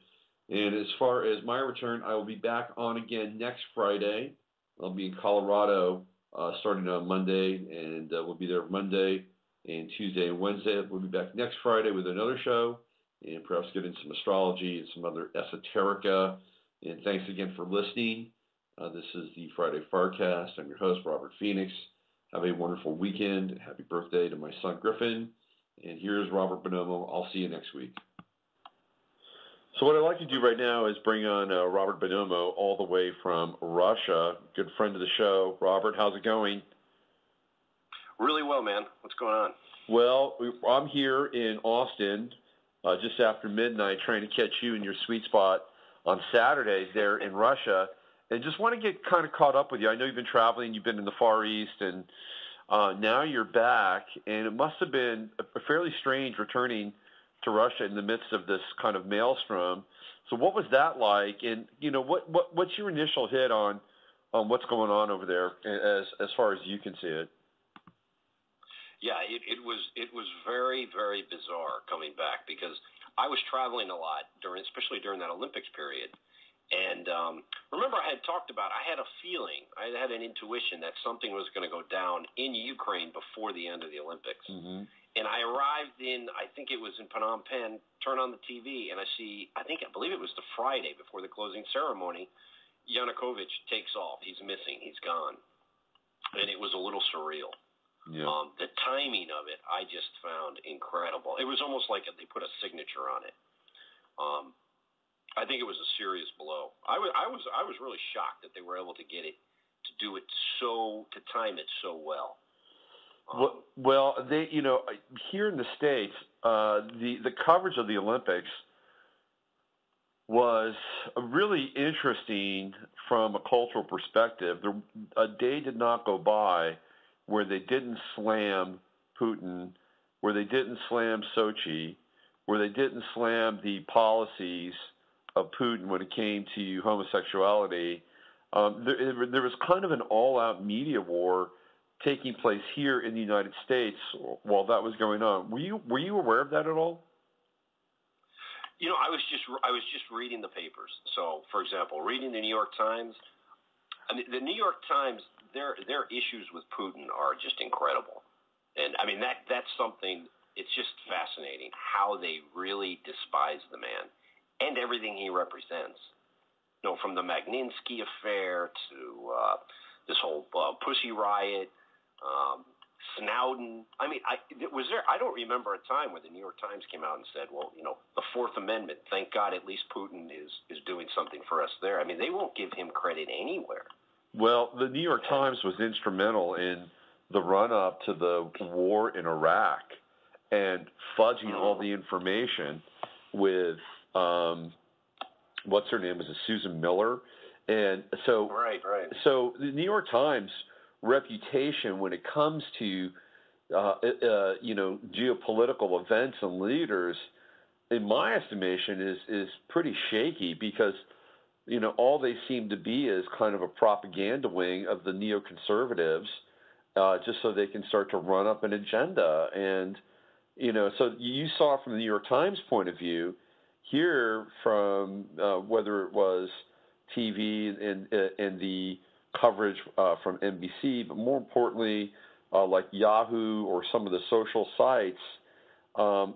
And as far as my return, I will be back on again next Friday. I'll be in Colorado starting on Monday, and we'll be there Monday and Tuesday and Wednesday. We'll be back next Friday with another show and perhaps get into some astrology and some other esoterica. And thanks again for listening. This is the Friday Farcast. I'm your host, Robert Phoenix. Have a wonderful weekend. Happy birthday to my son, Griffin. And here's Robert Bonomo. I'll see you next week. So what I'd like to do right now is bring on Robert Bonomo all the way from Russia. Good friend of the show. Robert, how's it going? Really well, man. What's going on? Well, I'm here in Austin just after midnight trying to catch you in your sweet spot on Saturdays there in Russia. And just want to get kind of caught up with you. I know you've been traveling. You've been in the Far East, and now you're back. And it must have been fairly strange returning to Russia in the midst of this kind of maelstrom. So what was that like? And, what's your initial hit on what's going on over there as far as you can see it? Yeah, it was very, very bizarre coming back because I was traveling a lot especially during that Olympics period. And remember, I had talked about, I had a feeling, I had an intuition that something was going to go down in Ukraine before the end of the Olympics. Mm-hmm. And I arrived I think it was in Phnom Penh, turn on the TV, and I believe it was the Friday before the closing ceremony, Yanukovych takes off. He's missing. He's gone. And it was a little surreal. Yeah. The timing of it, I just found incredible. It was almost like they put a signature on it. I think it was a serious blow. I was really shocked that they were able to get it, to time it so well. Well, they, here in the States, the coverage of the Olympics was really interesting from a cultural perspective. A day did not go by where they didn't slam Putin, where they didn't slam Sochi, where they didn't slam the policies of Putin when it came to homosexuality. There was kind of an all-out media war taking place here in the United States while that was going on. Were you aware of that at all? I was just reading the papers. So, for example, reading the New York Times. I mean, the New York Times, their issues with Putin are just incredible, and I mean that's something. It's just fascinating how they really despise the man and everything he represents. From the Magnitsky affair to this whole Pussy Riot, Snowden. I mean, I don't remember a time where the New York Times came out and said, well, the Fourth Amendment, thank God at least Putin is doing something for us there. I mean, they won't give him credit anywhere. Well, the New York Times was instrumental in the run-up to the war in Iraq and fudging all the information with what's her name? Was it Susan Miller? And so, right. So the New York Times reputation when it comes to geopolitical events and leaders in my estimation, is pretty shaky because, all they seem to be is kind of a propaganda wing of the neoconservatives, just so they can start to run up an agenda. And, so you saw from the New York Times point of view, here from whether it was TV and the coverage from NBC, but more importantly, like Yahoo or some of the social sites,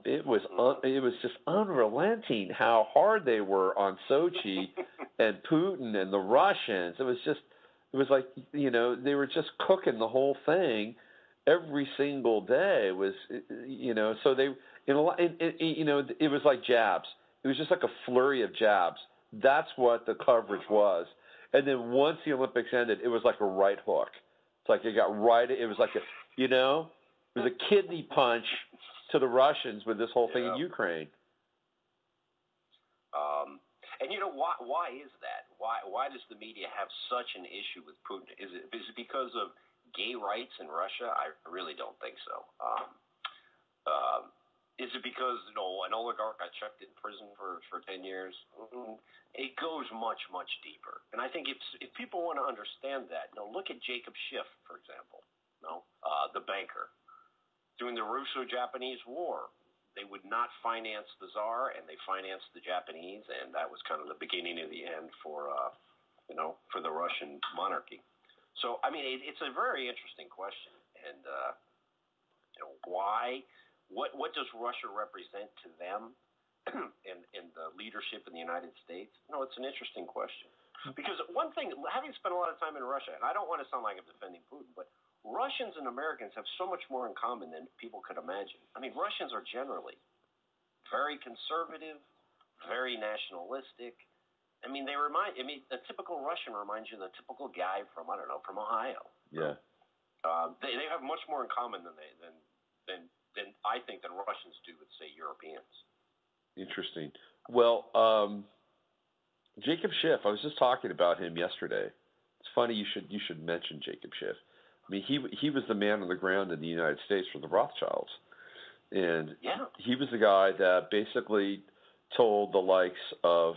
it was just unrelenting how hard they were on Sochi and Putin and the Russians. It was like, they were just cooking the whole thing every single day. It was, so they, it was like jabs. It was just like a flurry of jabs. That's what the coverage was. And then once the Olympics ended, it was like a right hook. It's like it got right. It was like it was a kidney punch to the Russians with this whole thing in Ukraine. And why is that? Why does the media have such an issue with Putin? Is it because of gay rights in Russia? I really don't think so. Is it because an oligarch got chucked in prison for 10 years? It goes much, much deeper. And I think if people want to understand that, look at Jacob Schiff, for example. The banker. During the Russo-Japanese War, they would not finance the Tsar, and they financed the Japanese, and that was kind of the beginning of the end for the Russian monarchy. So, I mean, it's a very interesting question, and why? What does Russia represent to them in the leadership in the United States? It's an interesting question. Because one thing, having spent a lot of time in Russia, and I don't want to sound like I'm defending Putin, but Russians and Americans have so much more in common than people could imagine. I mean, Russians are generally very conservative, very nationalistic. I mean, a typical Russian reminds you of the typical guy from Ohio. Yeah. They have much more in common than I think than Russians do with, say, Europeans. Interesting. Well, Jacob Schiff, I was just talking about him yesterday. It's funny you should mention Jacob Schiff. I mean, he was the man on the ground in the United States for the Rothschilds, and he was the guy that basically told the likes of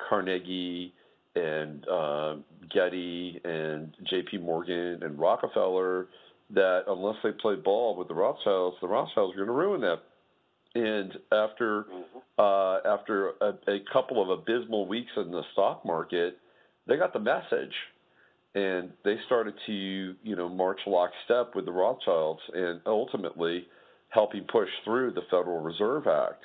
Carnegie and Getty and J.P. Morgan and Rockefeller that unless they played ball with the Rothschilds were going to ruin them. And after a couple of abysmal weeks in the stock market, they got the message. And they started to, march lockstep with the Rothschilds and ultimately helping push through the Federal Reserve Act.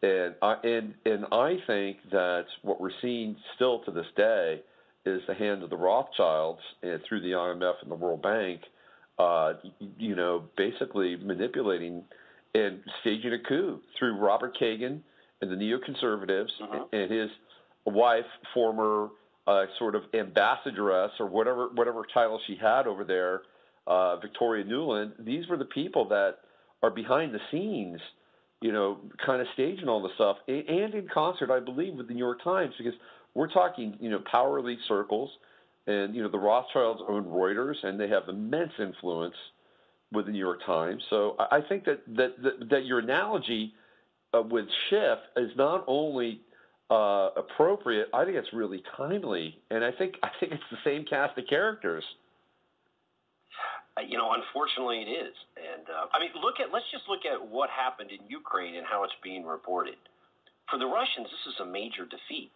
And I think that what we're seeing still to this day is the hand of the Rothschilds and through the IMF and the World Bank, basically manipulating and staging a coup through Robert Kagan and the neoconservatives and his wife, former sort of ambassadoress or whatever title she had over there, Victoria Nuland. These were the people that are behind the scenes, kind of staging all this stuff, and in concert, I believe, with the New York Times, because we're talking, power elite circles, and the Rothschilds own Reuters, and they have immense influence with the New York Times. So I think that your analogy with Schiff is not only appropriate, I think it's really timely, and I think it's the same cast of characters. Unfortunately, it is, and let's just look at what happened in Ukraine and how it's being reported. For the Russians, this is a major defeat.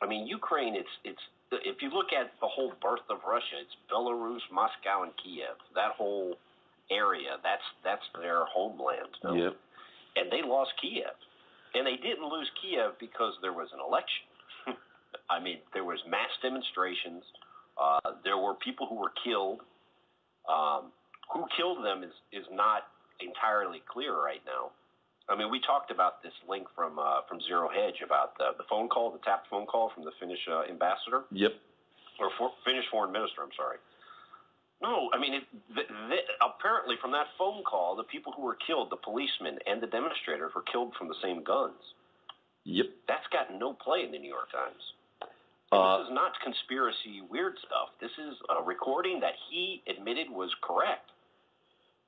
I mean, Ukraine, it's if you look at the whole birth of Russia, it's Belarus, Moscow, and Kiev. That whole area, that's their homeland. Yep. And they lost Kiev. And they didn't lose Kiev because there was an election. I mean, there was mass demonstrations. There were people who were killed. Who killed them is not entirely clear right now. I mean, we talked about this link from Zero Hedge about the phone call, the tapped phone call from the Finnish ambassador. Yep. Or Finnish foreign minister, I'm sorry. No, I mean, apparently from that phone call, the people who were killed, the policemen and the demonstrators, were killed from the same guns. Yep. That's got no play in the New York Times. This is not conspiracy weird stuff. This is a recording that he admitted was correct.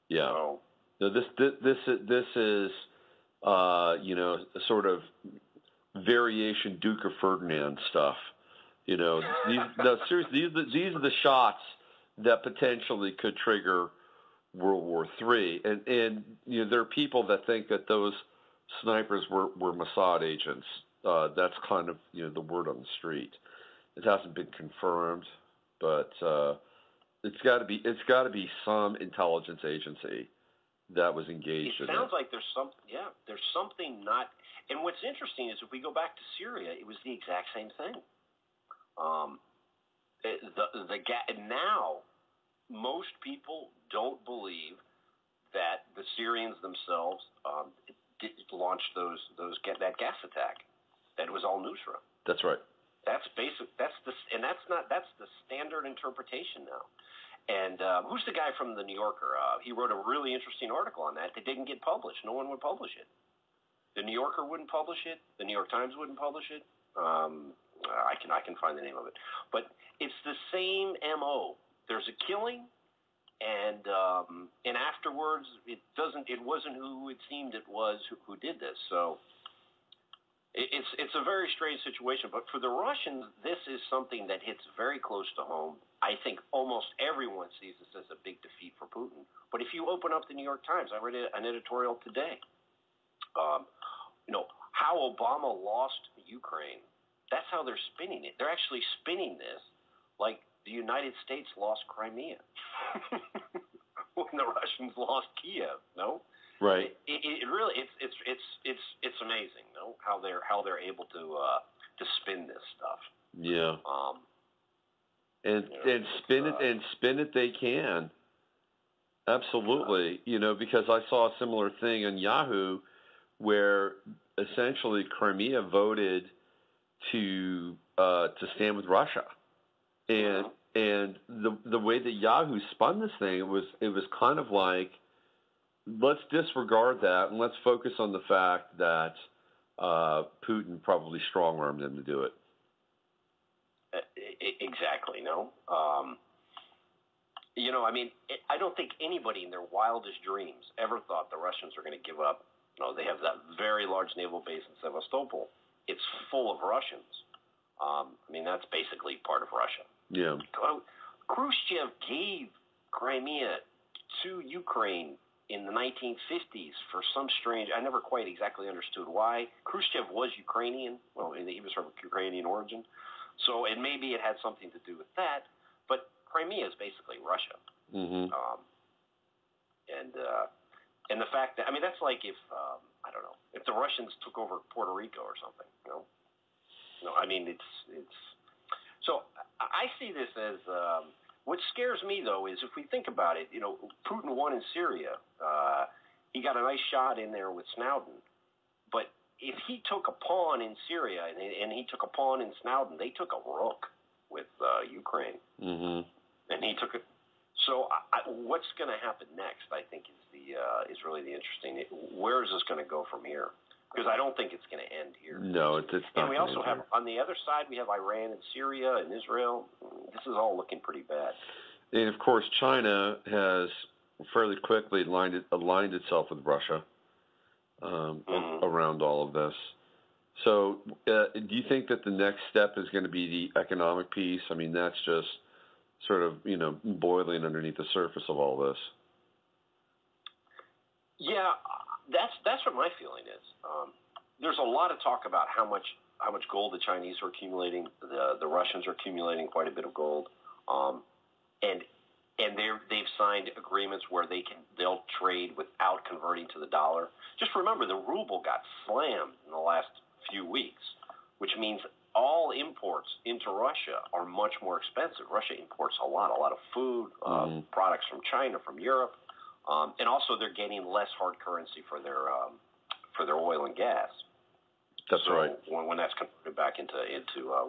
Yeah. So, no, this is sort of variation Duke of Ferdinand stuff. Seriously, these are the shots that potentially could trigger World War III. And there are people that think that those snipers were Mossad agents. That's kind of, the word on the street. It hasn't been confirmed, but it's got to be some intelligence agency that was engaged in it. It sounds like there's something not. And what's interesting is if we go back to Syria, it was the exact same thing. Now, most people don't believe that the Syrians themselves launched that gas attack. That it was all Nusra. That's right. That's basic. That's the standard interpretation now. And who's the guy from the New Yorker? He wrote a really interesting article on that. That didn't get published. No one would publish it. The New Yorker wouldn't publish it. The New York Times wouldn't publish it. I can find the name of it. But it's the same MO. There's a killing, and afterwards it wasn't who it seemed it was who did this. So it's a very strange situation. But for the Russians, this is something that hits very close to home. I think almost everyone sees this as a big defeat for Putin. But if you open up the New York Times, I read an editorial today. How Obama lost Ukraine. That's how they're spinning it. They're actually spinning this like the United States lost Crimea when the Russians lost Kiev. No, right. It really it's amazing. No, how they're able to spin this stuff. Yeah. And spin it they can. Absolutely. Because I saw a similar thing on Yahoo where essentially Crimea voted to stand with Russia, and the way that Yahoo spun this thing, it was kind of like, let's disregard that and let's focus on the fact that Putin probably strong-armed them to do it. Exactly. No. I don't think anybody in their wildest dreams ever thought the Russians were going to give up. They have that very large naval base in Sevastopol. It's full of Russians. That's basically part of Russia. Yeah. Khrushchev gave Crimea to Ukraine in the 1950s for some strange, I never quite exactly understood why. Khrushchev was Ukrainian. Well, he was from Ukrainian origin. So, and maybe it had something to do with that. But Crimea is basically Russia. Mm-hmm. And the fact that, that's like if, I don't know, if the Russians took over Puerto Rico or something, it's, so I see this as, what scares me though is if we think about it, Putin won in Syria, he got a nice shot in there with Snowden, but if he took a pawn in Syria and he took a pawn in Snowden, they took a rook with Ukraine. Mm-hmm. And he took it. So what's going to happen next, I think, is really the interesting. Where is this going to go from here? Because I don't think it's going to end here. No, it's not. And we also have, on the other side, we have Iran and Syria and Israel. This is all looking pretty bad. And, of course, China has fairly quickly aligned itself with Russia around all of this. So do you think that the next step is going to be the economic piece? That's just sort of, boiling underneath the surface of all this. Yeah, that's what my feeling is. There's a lot of talk about how much gold the Chinese are accumulating. The Russians are accumulating quite a bit of gold, and they've signed agreements where they'll trade without converting to the dollar. Just remember, the ruble got slammed in the last few weeks, which means all imports into Russia are much more expensive. Russia imports a lot of food, products from China, from Europe, and also they're getting less hard currency for their oil and gas. That's right. When that's converted back into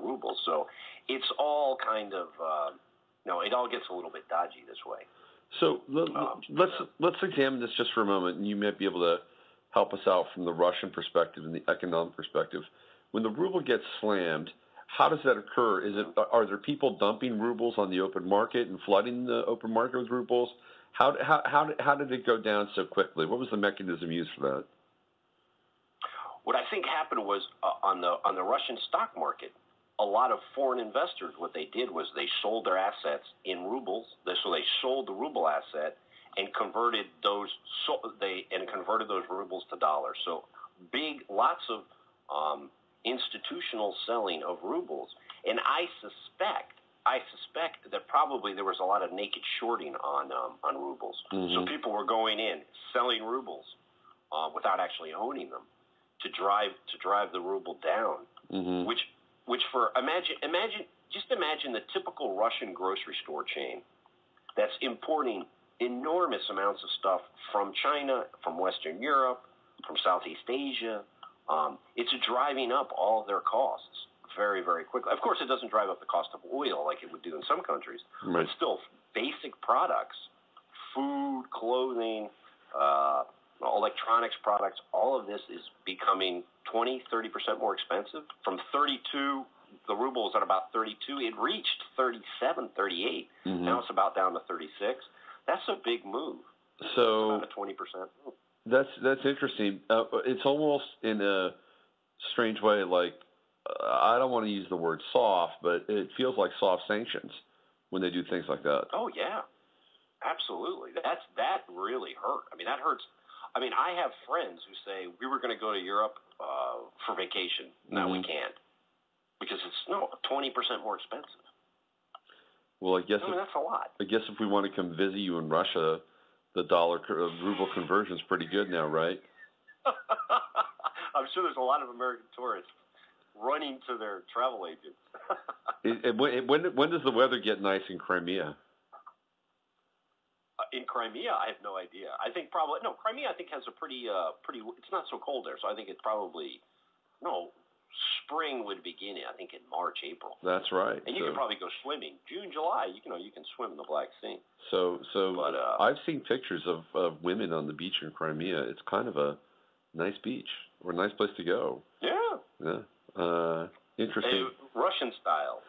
rubles, so it's all kind of it all gets a little bit dodgy this way. So let's examine this just for a moment, and you might be able to help us out from the Russian perspective and the economic perspective. When the ruble gets slammed, how does that occur? Are there people dumping rubles on the open market and flooding the open market with rubles? How did it go down so quickly? What was the mechanism used for that? what I think happened was on the Russian stock market, a lot of foreign investors, what they did was they sold their assets in rubles. So they sold the ruble asset and converted those rubles to dollars. So lots of institutional selling of rubles. And I suspect that probably there was a lot of naked shorting on rubles. Mm-hmm. So people were going in, selling rubles without actually owning them to drive the ruble down. Mm-hmm. Which for imagine the typical Russian grocery store chain that's importing enormous amounts of stuff from China, from Western Europe, from Southeast Asia. It's driving up all of their costs very, very quickly. Of course, it doesn't drive up the cost of oil like it would do in some countries, right. But still, basic products, food, clothing, electronics products, all of this is becoming 20, 30% more expensive. From 32, the ruble is at about 32. It reached 37, 38. Mm-hmm. Now it's about down to 36. That's a big move. So it's about a 20% move. That's interesting. It's almost in a strange way like, I don't want to use the word soft, but it feels like soft sanctions when they do things like that. Oh, yeah. Absolutely. That really hurt. I mean, that hurts. I mean, I have friends who say we were going to go to Europe for vacation. Now we can't because it's 20% more expensive. Well, I guess that's a lot. I guess if we want to come visit you in Russia, the ruble conversion is pretty good now, right? I'm sure there's a lot of American tourists running to their travel agents. When does the weather get nice in Crimea? In Crimea, I have no idea. I think Crimea I think has a pretty, it's not so cold there, so I think it's probably, spring would begin, I think, in March, April. That's right. And you can probably go swimming. June, July, you can swim in the Black Sea. But I've seen pictures of women on the beach in Crimea. It's kind of a nice beach or a nice place to go. Yeah. Interesting. Russian style.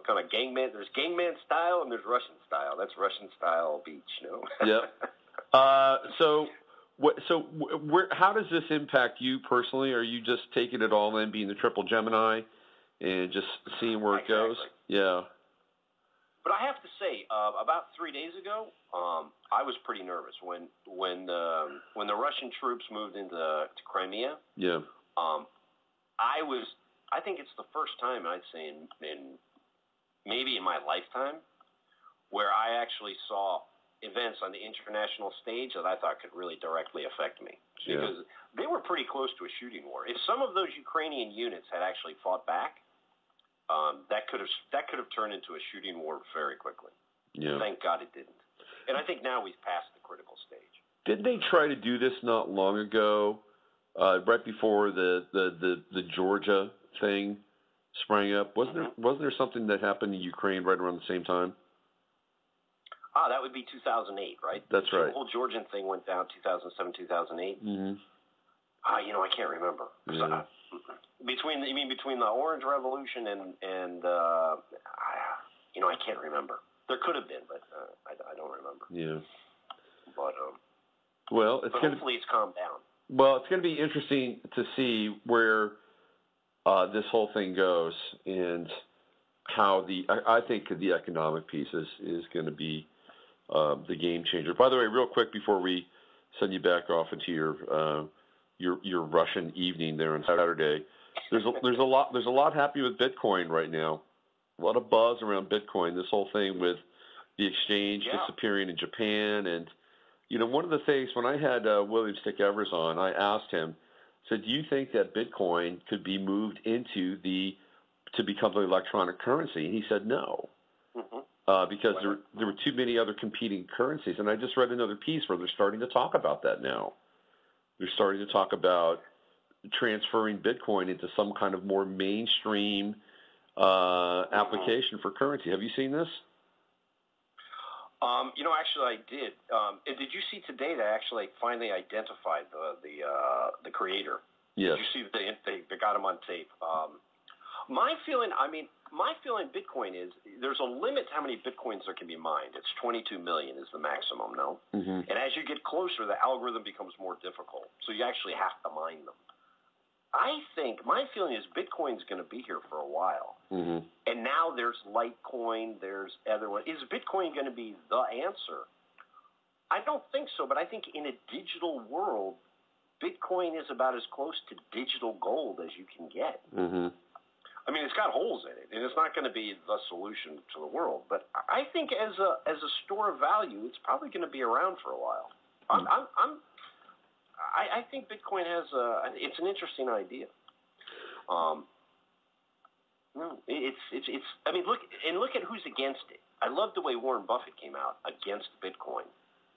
Kind of gangman. There's gangman style and there's Russian style. That's Russian style beach, Yeah. How does this impact you personally? Are you just taking it all in, being the triple Gemini, and just seeing where it goes? Yeah. But I have to say, about 3 days ago, I was pretty nervous when the Russian troops moved into Crimea. Yeah. I think it's the first time I'd say in maybe in my lifetime where I actually saw events on the international stage that I thought could really directly affect me. Because they were pretty close to a shooting war. If some of those Ukrainian units had actually fought back, that could have turned into a shooting war very quickly. Yeah. Thank God it didn't. And I think now we've passed the critical stage. Didn't they try to do this not long ago, right before the Georgia thing sprang up? Wasn't there something that happened in Ukraine right around the same time? That would be 2008, right? That's right. The whole Georgian thing went down 2007, 2008. Mm-hmm. I can't remember. Yeah. Between the Orange Revolution and I can't remember. There could have been, but I don't remember. Yeah. But hopefully it's calmed down. Well, it's going to be interesting to see where this whole thing goes and how I think the economic piece is going to be the game changer. By the way, real quick before we send you back off into your Russian evening there on Saturday, there's a lot happening with Bitcoin right now. A lot of buzz around Bitcoin. This whole thing with the exchange disappearing in Japan, and one of the things when I had William Stick Evers on, I asked him, said, "Do you think that Bitcoin could be moved into to become the electronic currency?" And he said no, because there were too many other competing currencies. And I just read another piece where they're starting to talk about that now. They're starting to talk about transferring Bitcoin into some kind of more mainstream application for currency. Have you seen this? Actually, I did. Did you see today they actually finally identified the creator? Yes. Did you see they got him on tape? My feeling Bitcoin is there's a limit to how many Bitcoins there can be mined. It's 22 million is the maximum, no? Mm-hmm. And as you get closer, the algorithm becomes more difficult. So you actually have to mine them. I think my feeling is Bitcoin's going to be here for a while. Mm-hmm. And now there's Litecoin, there's other one. Is Bitcoin going to be the answer? I don't think so, but I think in a digital world, Bitcoin is about as close to digital gold as you can get. Mm-hmm. I mean, it's got holes in it, and it's not going to be the solution to the world. But I think as a store of value, it's probably going to be around for a while. I think Bitcoin it's an interesting idea. I mean, look at who's against it. I love the way Warren Buffett came out against Bitcoin.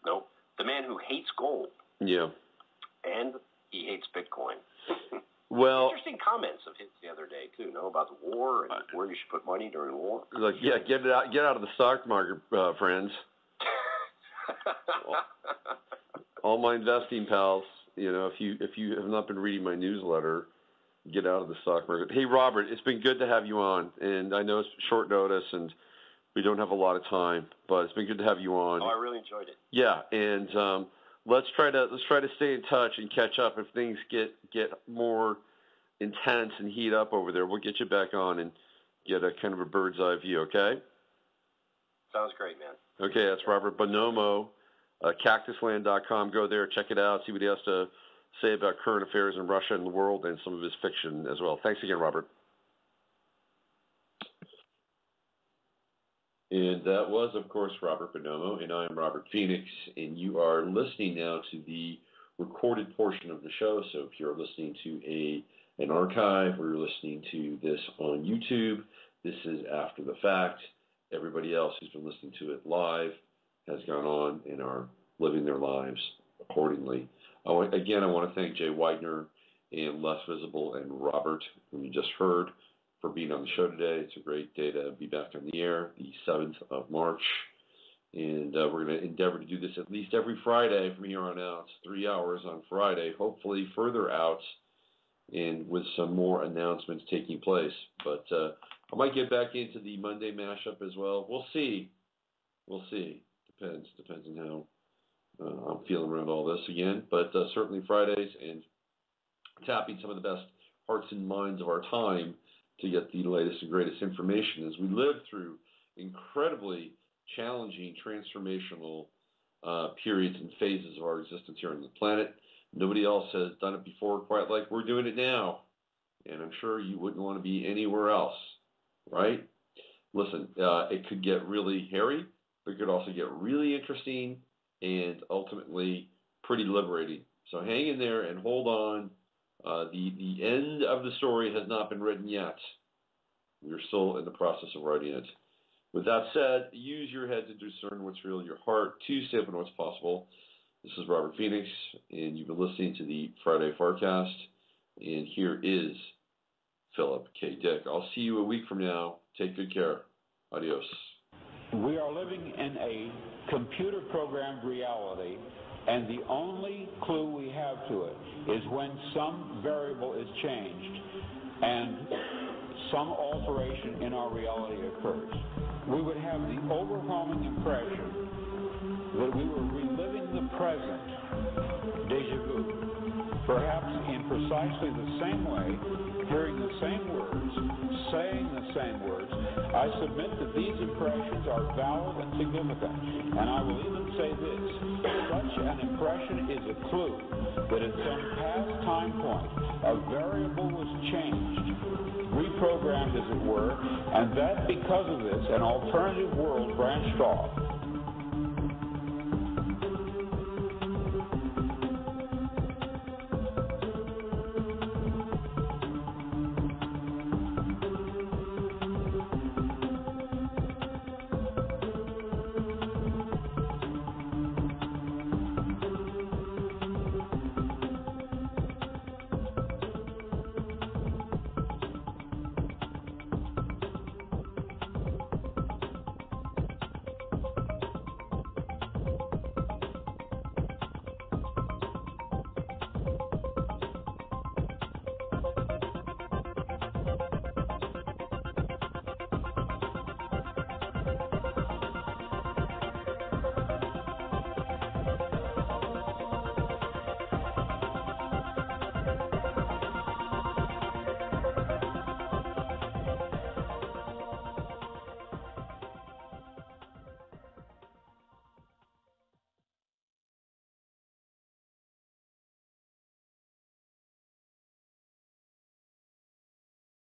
No, the man who hates gold. Yeah. And he hates Bitcoin. Well, interesting comments of his the other day too. About the war and where you should put money during war. Like, yeah, get out of the stock market, friends. All my investing pals, if you have not been reading my newsletter, get out of the stock market. Hey, Robert, it's been good to have you on, and I know it's short notice and we don't have a lot of time, but it's been good to have you on. Oh, I really enjoyed it. Yeah, and let's try to stay in touch and catch up. If things get more intense and heat up over there, we'll get you back on and get a kind of a bird's eye view. Okay? Sounds great, man. Okay, that's Robert Bonomo, cactusland.com. Go there, check it out, see what he has to say about current affairs in Russia and the world, and some of his fiction as well. Thanks again, Robert. And that was, of course, Robert Bonomo, and I'm Robert Phoenix, and you are listening now to the recorded portion of the show. So if you're listening to an archive or you're listening to this on YouTube, this is after the fact. Everybody else who's been listening to it live has gone on and are living their lives accordingly. Again, I want to thank Jay Weidner and Less Visible and Robert, whom you just heard, for being on the show today. It's a great day to be back on the air, the 7th of March. And we're going to endeavor to do this at least every Friday from here on out. It's 3 hours on Friday, hopefully further out and with some more announcements taking place. But I might get back into the Monday mashup as well. We'll see. Depends on how I'm feeling around all this again. But certainly Fridays, and tapping some of the best hearts and minds of our time to get the latest and greatest information as we live through incredibly challenging, transformational periods and phases of our existence here on the planet. Nobody else has done it before quite like we're doing it now. And I'm sure you wouldn't want to be anywhere else, right? Listen, it could get really hairy, but it could also get really interesting and ultimately pretty liberating. So hang in there and hold on. The end of the story has not been written yet. We're still in the process of writing it. With that said, use your head to discern what's real, your heart to step into what's possible. This is Robert Phoenix, and you've been listening to the Friday Farcast. And here is Philip K. Dick. I'll see you a week from now. Take good care. Adios. We are living in a computer-programmed reality, and the only clue we have to it is when some variable is changed and some alteration in our reality occurs. We would have the overwhelming impression that we were reliving the present, déjà vu, perhaps in precisely the same way, hearing the same words, saying the same words. I submit that these impressions are valid and significant, and I will even say this: such an impression is a clue that at some past time point a variable was changed, reprogrammed as it were, and that because of this an alternative world branched off.